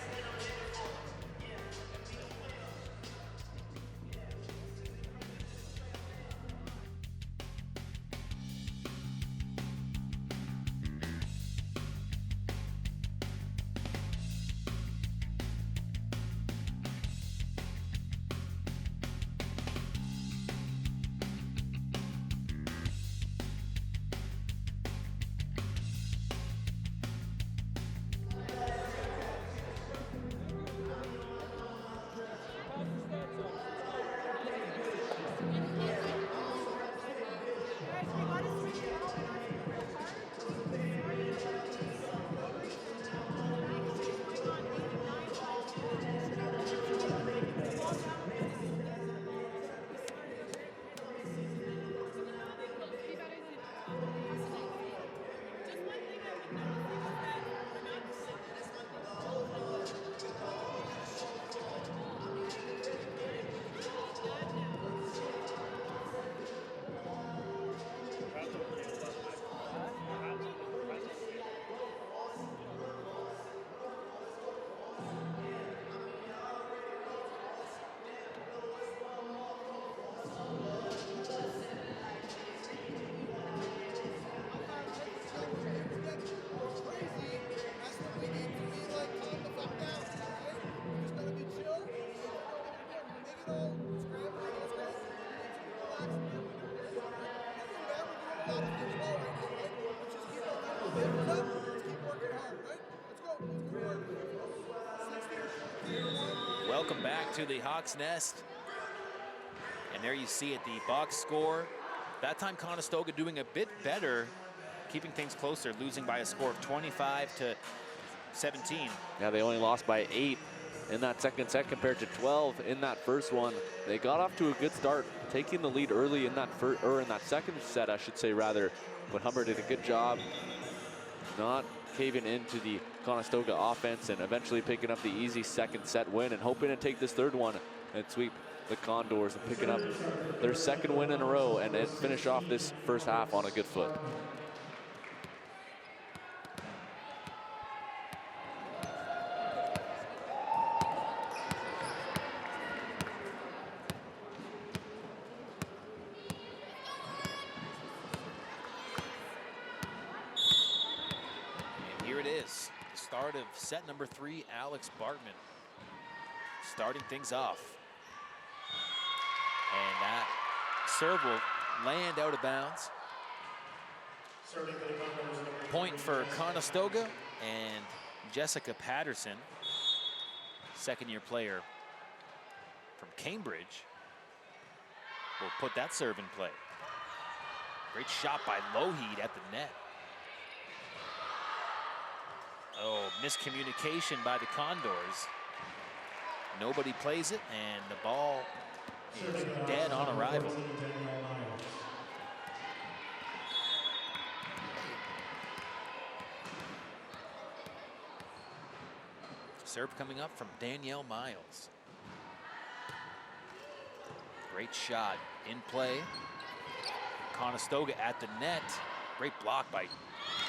Welcome back to the Hawks Nest. And there you see it, the box score. That time Conestoga doing a bit better, keeping things closer, losing by a score of 25-17. Yeah, they only lost by 8 in that second set compared to 12 in that first one. They got off to a good start, taking the lead early in that in that second set, I should say rather. But Humber did a good job not caving into the Conestoga offense and eventually picking up the easy second set win and hoping to take this third one and sweep the Condors and picking up their second win in a row and finish off this first half on a good foot. Start of set number 3, Alex Bartman starting things off. And that serve will land out of bounds. Point for Conestoga, and Jessica Patterson, second-year player from Cambridge, will put that serve in play. Great shot by Lougheed at the net. Oh, miscommunication by the Condors. Nobody plays it, and the ball is dead on arrival. Serve coming up from Danielle Miles. Great shot in play. Conestoga at the net. Great block by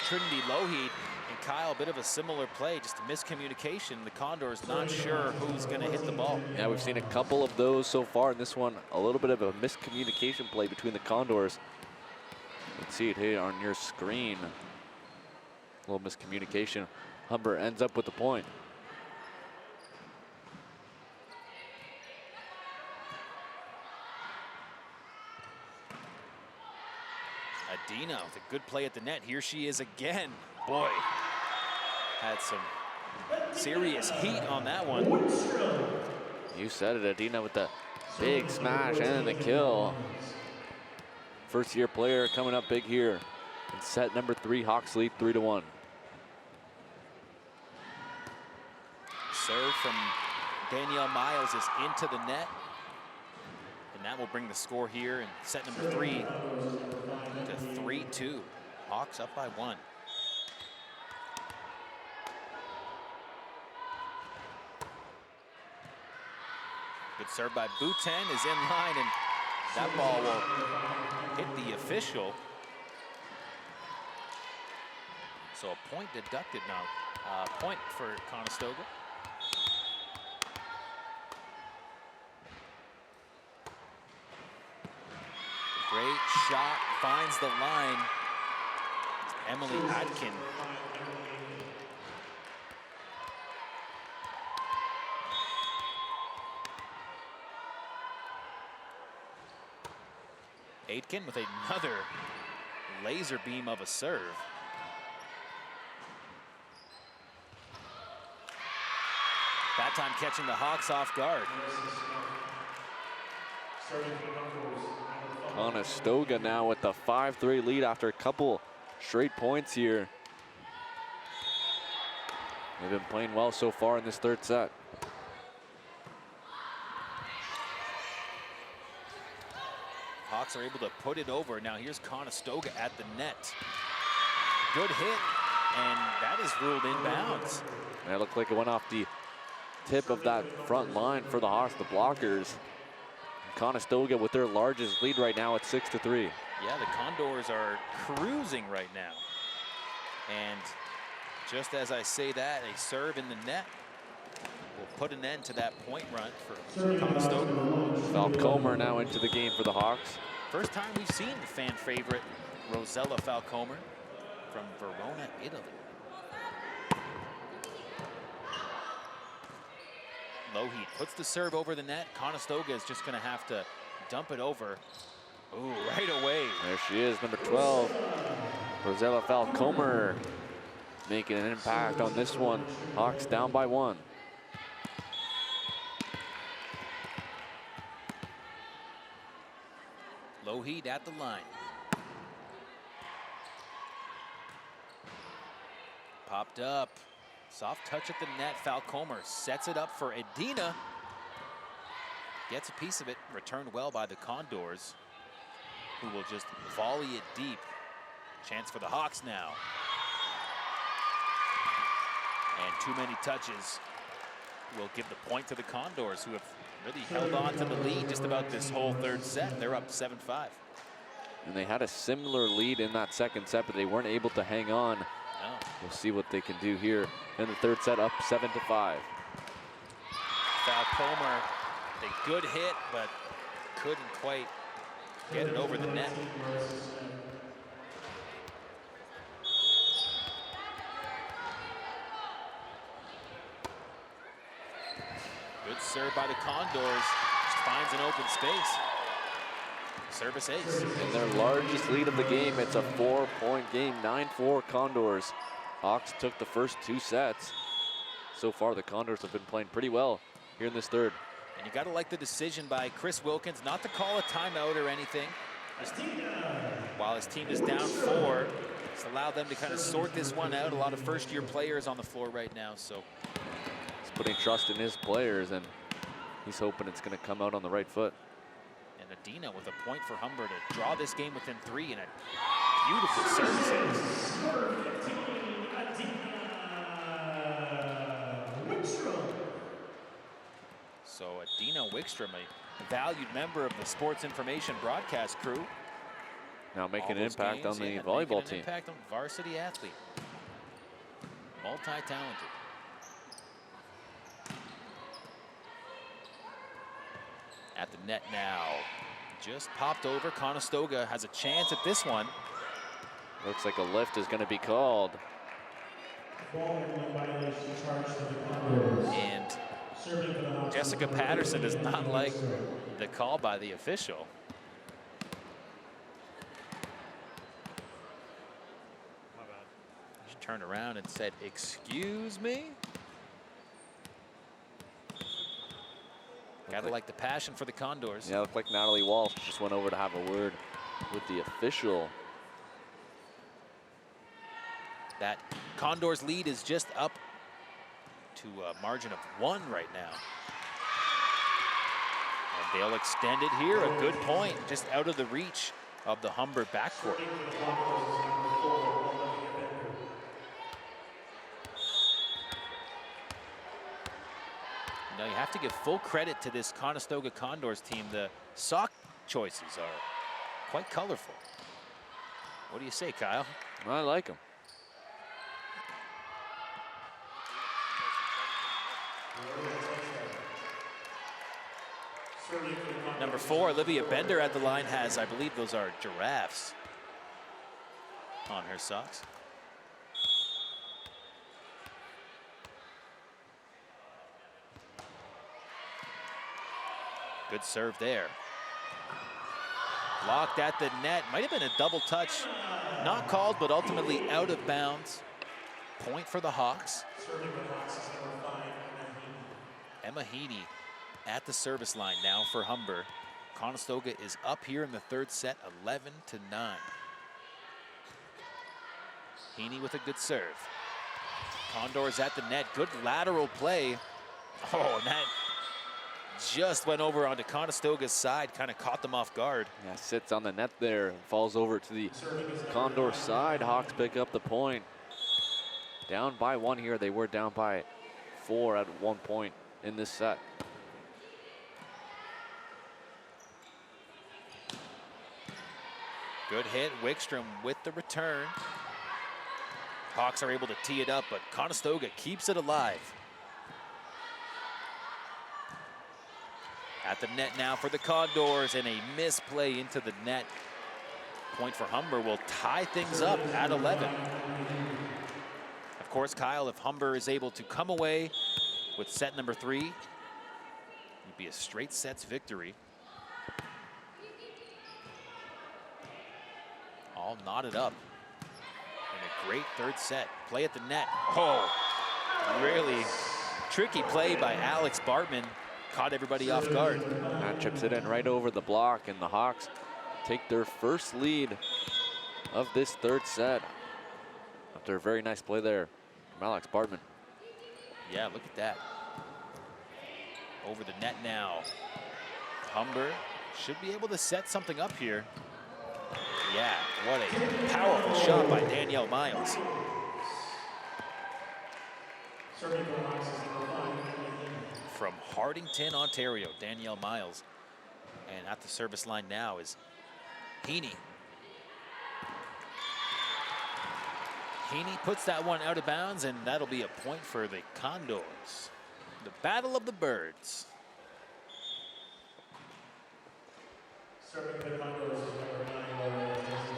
Trinity Lougheed. And Kyle, a bit of a similar play, just a miscommunication. The Condors not sure who's going to hit the ball. Yeah, we've seen a couple of those so far in this one. A little bit of a miscommunication play between the Condors. Let's see it here on your screen. A little miscommunication. Humber ends up with the point. Adina with a good play at the net. Here she is again. Boy, had some serious heat on that one. You said it, Adina with the big smash and the kill. First-year player coming up big here. In set number 3, Hawks lead 3-1. Serve from Danielle Miles is into the net. And that will bring the score here in set number 3 to 3-2. Hawks up by 1. Good serve by Boutin is in line, and that ball will hit the official. So a point deducted now. Point for Conestoga. Great shot, finds the line. Emily Atkin. Aitken with another laser beam of a serve. That time catching the Hawks off guard. Conestoga now with the 5-3 lead after a couple straight points here. They've been playing well so far in this third set. Hawks are able to put it over. Now here's Conestoga at the net. Good hit, and that is ruled inbounds. And it looked like it went off the tip of that front line for the Hawks, the blockers. Conestoga with their largest lead right now at 6-3. Yeah, the Condors are cruising right now. And just as I say that, a serve in the net will put an end to that point run for Conestoga. Falcomer now into the game for the Hawks. First time we've seen the fan favorite Rosella Falcomer from Verona, Italy. Lougheed puts the serve over the net. Conestoga is just going to have to dump it over. Ooh, right away. There she is, number 12, Rosella Falcomer, making an impact on this one. Hawks down by 1. Lougheed at the line. Popped up. Soft touch at the net. Falcomer sets it up for Adina. Gets a piece of it. Returned well by the Condors, who will just volley it deep. Chance for the Hawks now. And too many touches will give the point to the Condors, who have really held on to the lead just about this whole third set. They're up 7-5. And they had a similar lead in that second set, but they weren't able to hang on. No. We'll see what they can do here in the third set, up 7-5. Falcomer, a good hit, but couldn't quite get it over the net. Good serve by the Condors. Just finds an open space. Service ace. In their largest lead of the game, it's a 4-point game, 9-4 Condors. Hawks took the first 2 sets. So far, the Condors have been playing pretty well here in this third. And you got to like the decision by Chris Wilkins not to call a timeout or anything. Just while his team is down 4, just allow them to kind of sort this one out. A lot of first-year players on the floor right now, so. He's putting trust in his players, and he's hoping it's going to come out on the right foot. And Adina with a point for Humber to draw this game within 3, and a beautiful service. So Adina Wickstrom, a valued member of the sports information broadcast crew. Now making an impact on the and volleyball making an team. Impact on varsity athlete. Multi-talented. At the net now. Just popped over. Conestoga has a chance at this one. Looks like a lift is going to be called. And Jessica Patterson does not like the call by the official. turned around and said, "Excuse me?" Gotta like the passion for the Condors. Yeah, looked like Natalie Walsh just went over to have a word with the official. That Condors lead is just up to a margin of 1 right now. And they'll extend it here. A good point, just out of the reach of the Humber backcourt. Now you have to give full credit to this Conestoga Condors team. The sock choices are quite colorful. What do you say, Kyle? I like them. Number 4, Olivia Bender at the line has, I believe those are giraffes on her socks. Good serve there. Blocked at the net. Might have been a double touch. Not called, but ultimately out of bounds. Point for the Hawks. Emma Heaney at the service line now for Humber. Conestoga is up here in the third set, 11-9. Heaney with a good serve. Condors at the net. Good lateral play. Oh, and that just went over onto Conestoga's side, kind of caught them off guard. Yeah, sits on the net there and falls over to the Condor side. Hawks pick up the point. Down by 1 here. They were down by 4 at one point in this set. Good hit, Wickstrom with the return. Hawks are able to tee it up, but Conestoga keeps it alive. At the net now for the Condors, and a misplay into the net. Point for Humber will tie things up at 11. Of course, Kyle, if Humber is able to come away with set number 3, it would be a straight sets victory. All knotted up in a great third set. Play at the net. Oh, really tricky play by Alex Bartman. Caught everybody off guard. That chips it in right over the block, and the Hawks take their first lead of this third set. After a very nice play there from Alex Bartman. Yeah, look at that. Over the net now. Humber should be able to set something up here. Yeah, what a powerful shot by Danielle Miles. From Hardington, Ontario, Danielle Miles. And at the service line now is Heaney. Heaney puts that one out of bounds, and that'll be a point for the Condors. The Battle of the Birds. Serving the Condors is number 9, Lauren Jensen.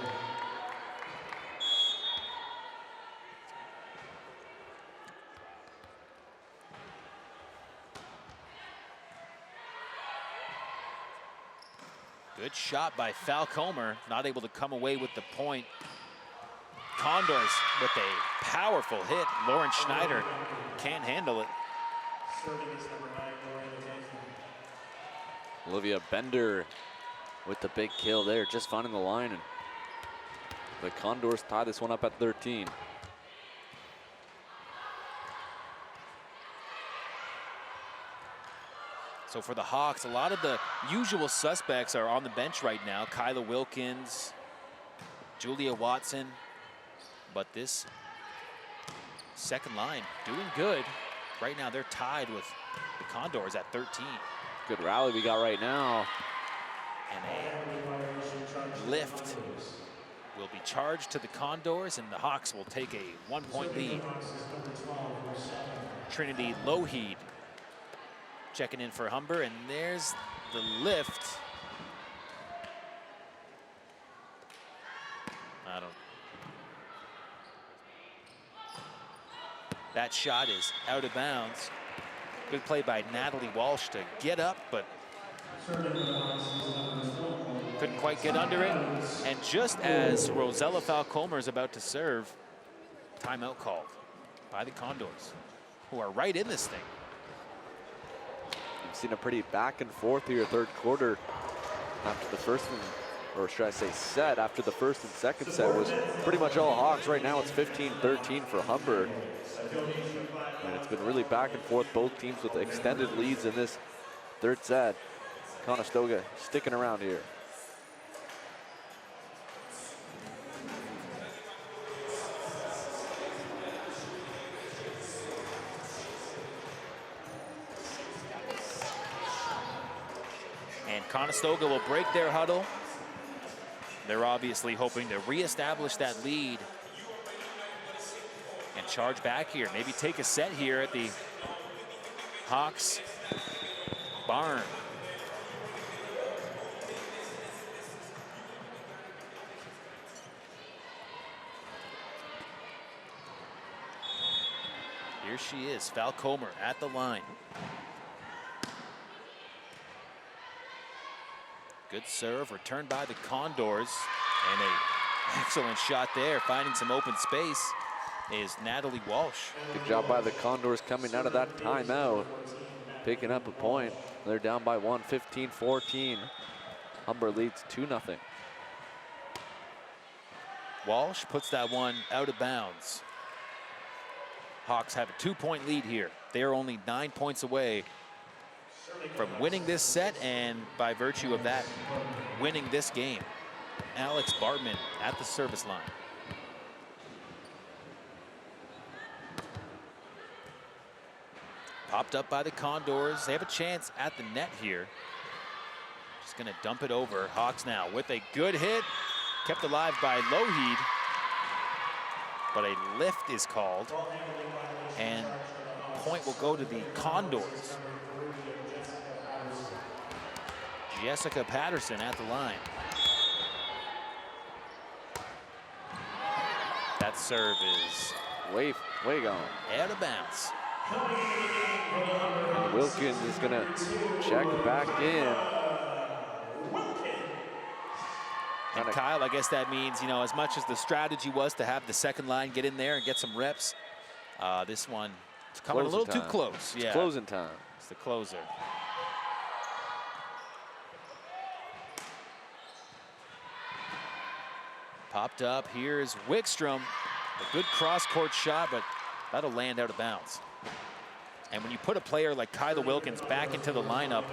Good shot by Falcomer, not able to come away with the point. Condors with a powerful hit. Lauren Schneider can't handle it. Serving is number 9, Lauren Jensen. Olivia Bender with the big kill there, just finding the line. And the Condors tie this one up at 13. So for the Hawks, a lot of the usual suspects are on the bench right now. Kyla Wilkins, Julia Watson. But this second line doing good. Right now they're tied with the Condors at 13. Good rally we got right now. And a lift will be charged to the Condors, and the Hawks will take a 1-point lead. Trinity Lougheed checking in for Humber, and there's the lift. That shot is out of bounds. Good play by Natalie Walsh to get up, but couldn't quite get under it. And just as Rosella Falcomer is about to serve, Timeout called by the Condors, who are right in this thing. We've seen a pretty back and forth here, third quarter. After the first one, or should I say set, after the first and second set was pretty much all Hawks. Right now it's 15-13 for Humber. And it's been really back and forth, both teams with extended leads in this third set. Conestoga sticking around here. And Conestoga will break their huddle. They're obviously hoping to reestablish that lead and charge back here. Maybe take a set here at the Hawks barn. Here she is, Falcomer at the line. Good serve, returned by the Condors. And an excellent shot there, finding some open space, is Natalie Walsh. Good job by the Condors coming out of that timeout, picking up a point. They're down by one, 15-14. Humber leads 2-0. Walsh puts that one out of bounds. Hawks have a 2-point lead here. They're only 9 points away from winning this set, and by virtue of that, winning this game. Alex Bartman at the service line. Popped up by the Condors. They have a chance at the net here. Just gonna dump it over. Hawks now with a good hit. Kept alive by Lougheed. But a lift is called. And point will go to the Condors. Jessica Patterson at the line. That serve is Way gone. out of bounds. And Wilkins is gonna check back in. And Kyle, I guess that means, you know, as much as the strategy was to have the second line get in there and get some reps, this one is coming a little too close. It's closing time. It's the closer. Popped up, here's Wickstrom. A good cross-court shot, but that'll land out of bounds. And when you put a player like Kyla Wilkins back into the lineup,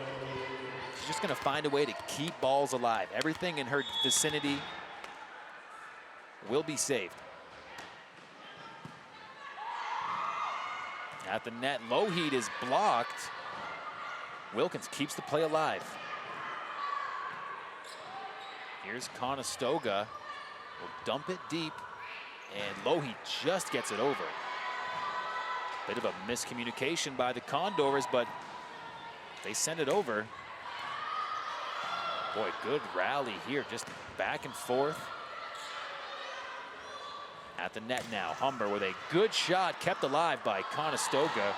she's just gonna find a way to keep balls alive. Everything in her vicinity will be saved. At the net, Lougheed is blocked. Wilkins keeps the play alive. Here's Conestoga. Will dump it deep, and Lougheed just gets it over. Bit of a miscommunication by the Condors, but they send it over. Boy, good rally here, just back and forth. At the net now, Humber with a good shot, kept alive by Conestoga.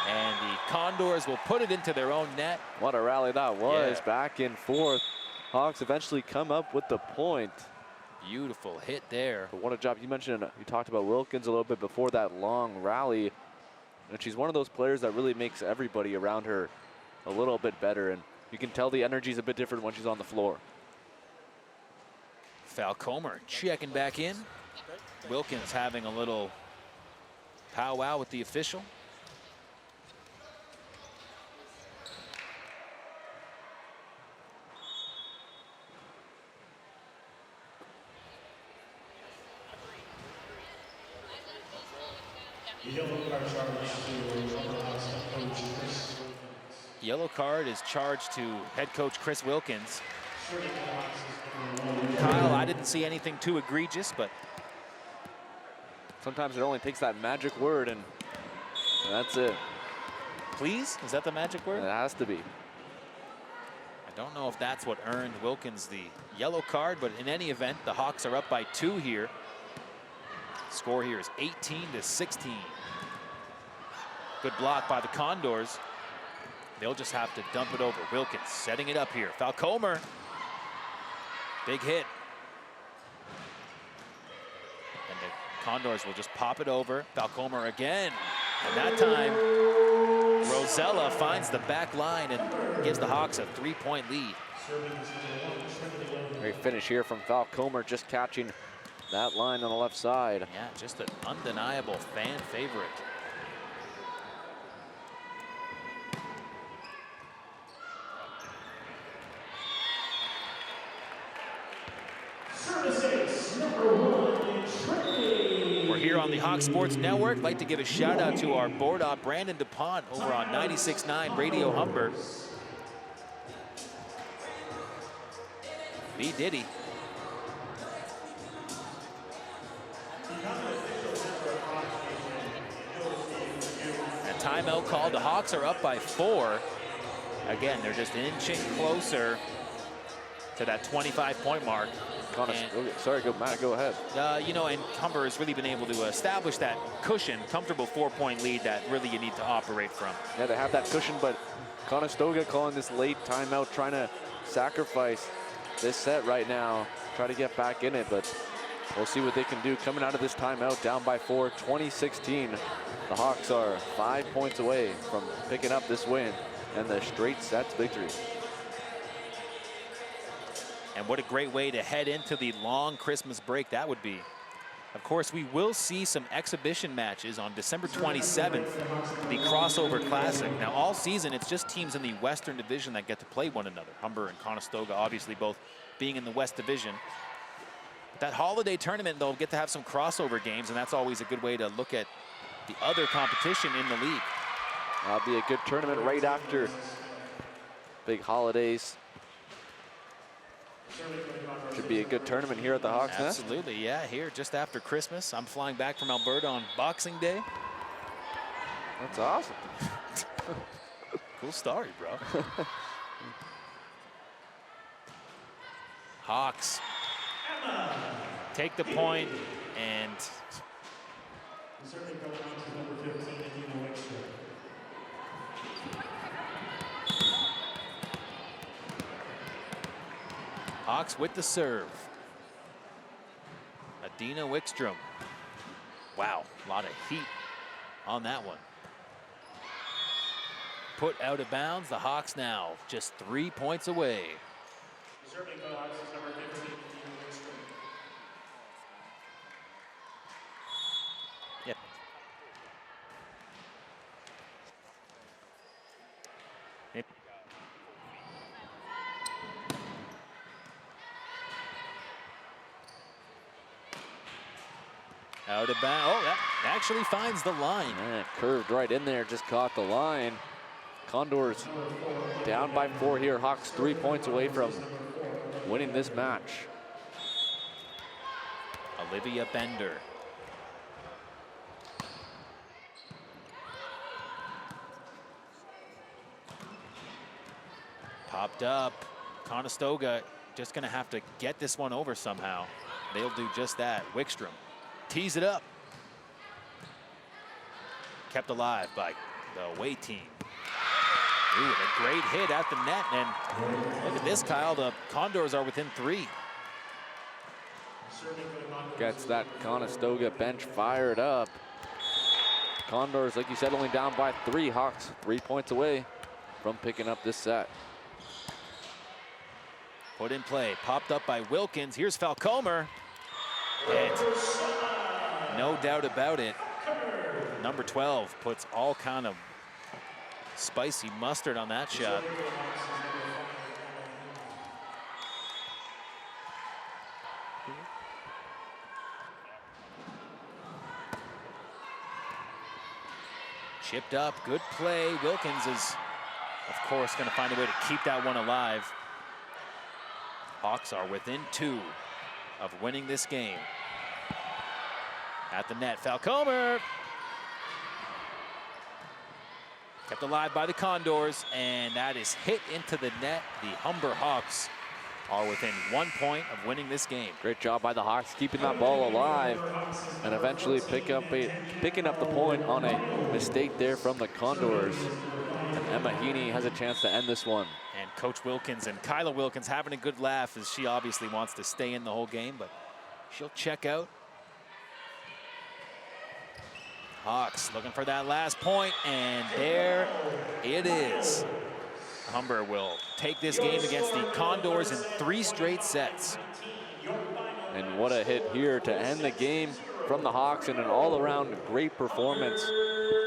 And the Condors will put it into their own net. What a rally that was, Yeah. back and forth. Hawks eventually come up with the point. Beautiful hit there. But what a job. You mentioned, you talked about Wilkins a little bit before that long rally. And she's one of those players that really makes everybody around her a little bit better. And you can tell the energy's a bit different when she's on the floor. Falcomer checking back in. Wilkins having a little powwow with the official. Yellow card is charged to head coach Chris Wilkins. Kyle, I didn't see anything too egregious, but Sometimes it only takes that magic word, and that's it. please, is that the magic word? It has to be. I don't know if that's what earned Wilkins the yellow card, but in any event, the Hawks are up by 2 here. Score here is 18-16. Good block by the Condors. They'll just have to dump it over. Wilkins setting it up here. Falcomer. Big hit. And the Condors will just pop it over. Falcomer again. And that time, Rosella finds the back line and gives the Hawks a 3-point lead. Great finish here from Falcomer, just catching that line on the left side. Yeah, just an undeniable fan favorite. We're here on the Hawks Sports Network. I'd like to give a shout out to our board op, Brandon DuPont, over on 96.9 Radio Humber. B. Diddy. A timeout called. The Hawks are up by 4. Again, they're just inching closer to that 25-point mark. Sorry, Matt, go ahead. You know, and Humber has really been able to establish that cushion, comfortable 4-point lead that really you need to operate from. Yeah, they have that cushion, but Conestoga calling this late timeout, trying to sacrifice this set right now, try to get back in it, but we'll see what they can do. Coming out of this timeout, down by 4, 20-16. The Hawks are 5 points away from picking up this win and the straight sets victory. And what a great way to head into the long Christmas break that would be. Of course, we will see some exhibition matches on December 27th, the Crossover Classic. Now, all season, it's just teams in the Western Division that get to play one another. Humber and Conestoga, obviously, both being in the West Division. That holiday tournament, they'll get to have some crossover games, and that's always a good way to look at the other competition in the league. That'll be a good tournament right after big holidays. Should be a good tournament here at the Hawks Nest. Absolutely, yeah, here just after Christmas. I'm flying back from Alberta on Boxing Day. That's awesome. Cool story, bro. Hawks take the point, and Hawks with the serve. Adina Wickstrom. Wow, a lot of heat on that one. Put out of bounds. The Hawks now just 3 points away. Serving for the Hawks is number 15, Yep. Yep. Out of bounds. Oh, that actually finds the line. Man, curved right in there, just caught the line. Condors down by 4 here. Hawks 3 points away from winning this match. Olivia Bender. Popped up. Conestoga just going to have to get this one over somehow. They'll do just that. Wickstrom tees it up. Kept alive by the away team. Ooh, and a great hit at the net. And look at this, Kyle. The Condors are within 3. Gets that Conestoga bench fired up. Condors, like you said, only down by 3. Hawks 3 points away from picking up this set. Put in play, popped up by Wilkins. Here's Falcomer. And no doubt about it, number 12 puts all kind of spicy mustard on that shot. Chipped up, good play. Wilkins is, of course, going to find a way to keep that one alive. Hawks are within 2 of winning this game. At the net, Falcomer. Kept alive by the Condors, and that is hit into the net. The Humber Hawks are within 1 point of winning this game. Great job by the Hawks keeping that ball alive and eventually picking up the point on a mistake there from the Condors. And Emma Heaney has a chance to end this one. And Coach Wilkins and Kyla Wilkins having a good laugh as she obviously wants to stay in the whole game, but she'll check out. Hawks looking for that last point, and there it is. Humber will take this game against the Condors in 3 straight sets. And what a hit here to end the game from the Hawks, and an all-around great performance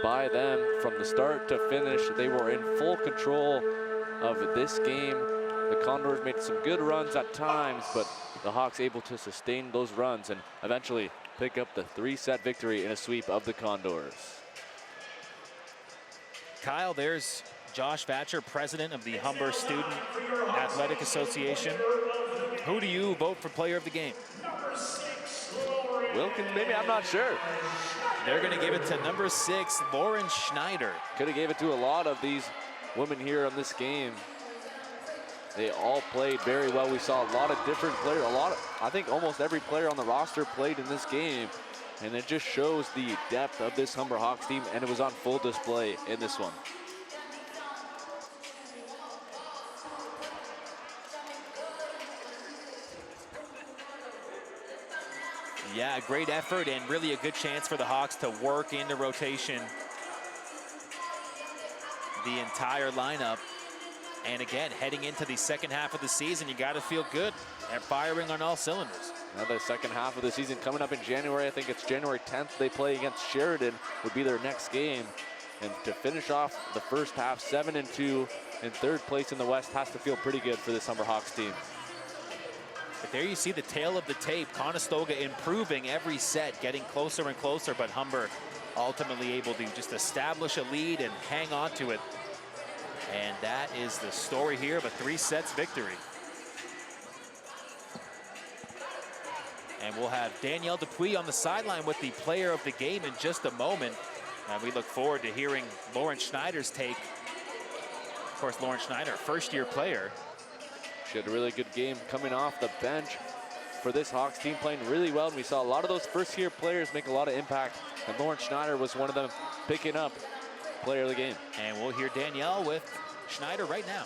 by them from the start to finish. They were in full control of this game. The Condors made some good runs at times, but the Hawks able to sustain those runs and eventually pick up the 3-set victory in a sweep of the Condors. Kyle, there's Josh Vatcher, president of the Humber Student Athletic Association. Who do you vote for player of the game? Wilkins, maybe, I'm not sure. They're going to give it to number 6, Lauren Schneider. Could have gave it to a lot of these women here on this game. They all played very well. We saw a lot of different players. I think almost every player on the roster played in this game. And it just shows the depth of this Humber Hawks team, and it was on full display in this one. Yeah, great effort and really a good chance for the Hawks to work into rotation the entire lineup. And again, heading into the second half of the season, you got to feel good at firing on all cylinders. Now the second half of the season coming up in January. I think it's January 10th. They play against Sheridan, would be their next game. And to finish off the first half 7-2 in 3rd place in the West has to feel pretty good for this Humber Hawks team. But there you see the tail of the tape. Conestoga improving every set, getting closer and closer, but Humber ultimately able to just establish a lead and hang on to it. And that is the story here of a 3-sets victory. And we'll have Danielle Dupuis on the sideline with the player of the game in just a moment. And we look forward to hearing Lauren Schneider's take. Of course, Lauren Schneider, first-year player. She had a really good game coming off the bench for this Hawks team, playing really well. And we saw a lot of those first-year players make a lot of impact. And Lauren Schneider was one of them, picking up player of the game. And we'll hear Danielle with Schneider right now.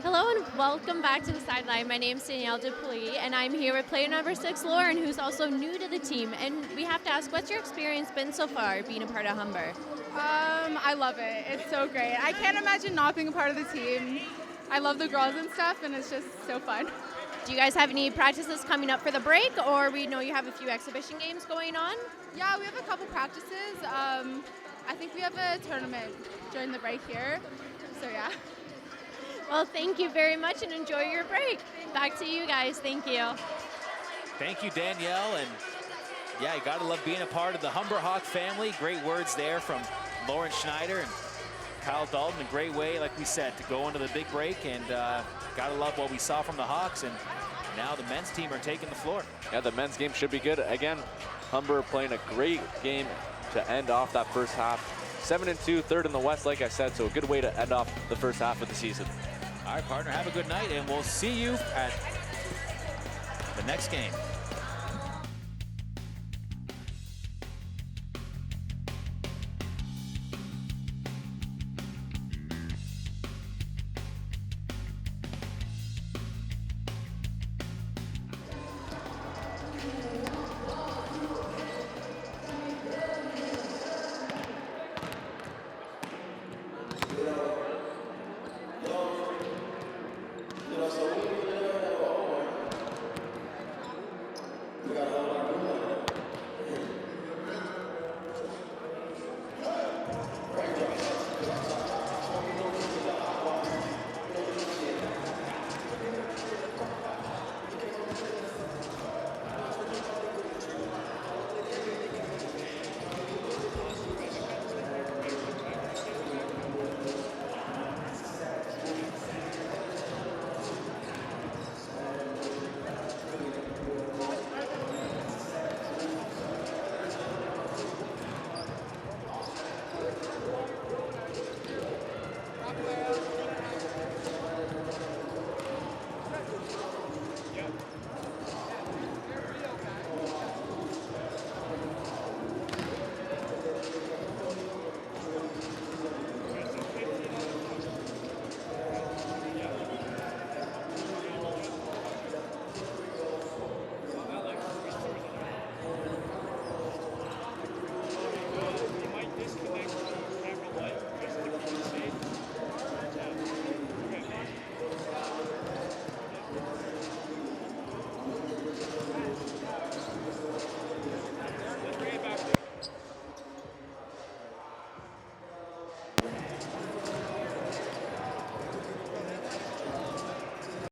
Hello and welcome back to the sideline. My name is Danielle Dupuis, and I'm here with player number 6, Lauren, who's also new to the team. And we have to ask, what's your experience been so far being a part of Humber? I love it. It's so great. I can't imagine not being a part of the team. I love the girls and stuff, and it's just so fun. Do you guys have any practices coming up for the break, or we know you have a few exhibition games going on? Yeah, we have a couple practices. I think we have a tournament during the break here, so yeah. Well, thank you very much and enjoy your break. Back to you guys. Thank you. Thank you, Danielle. And yeah, you got to love being a part of the Humber Hawk family. Great words there from Lauren Schneider and Kyle Dalton. A great way, like we said, to go into the big break. And got to love what we saw from the Hawks. And now the men's team are taking the floor. Yeah, the men's game should be good. Again, Humber playing a great game to end off that first half. 7-2, 3rd in the West, like I said, so a good way to end off the first half of the season. All right, partner, have a good night, and we'll see you at the next game.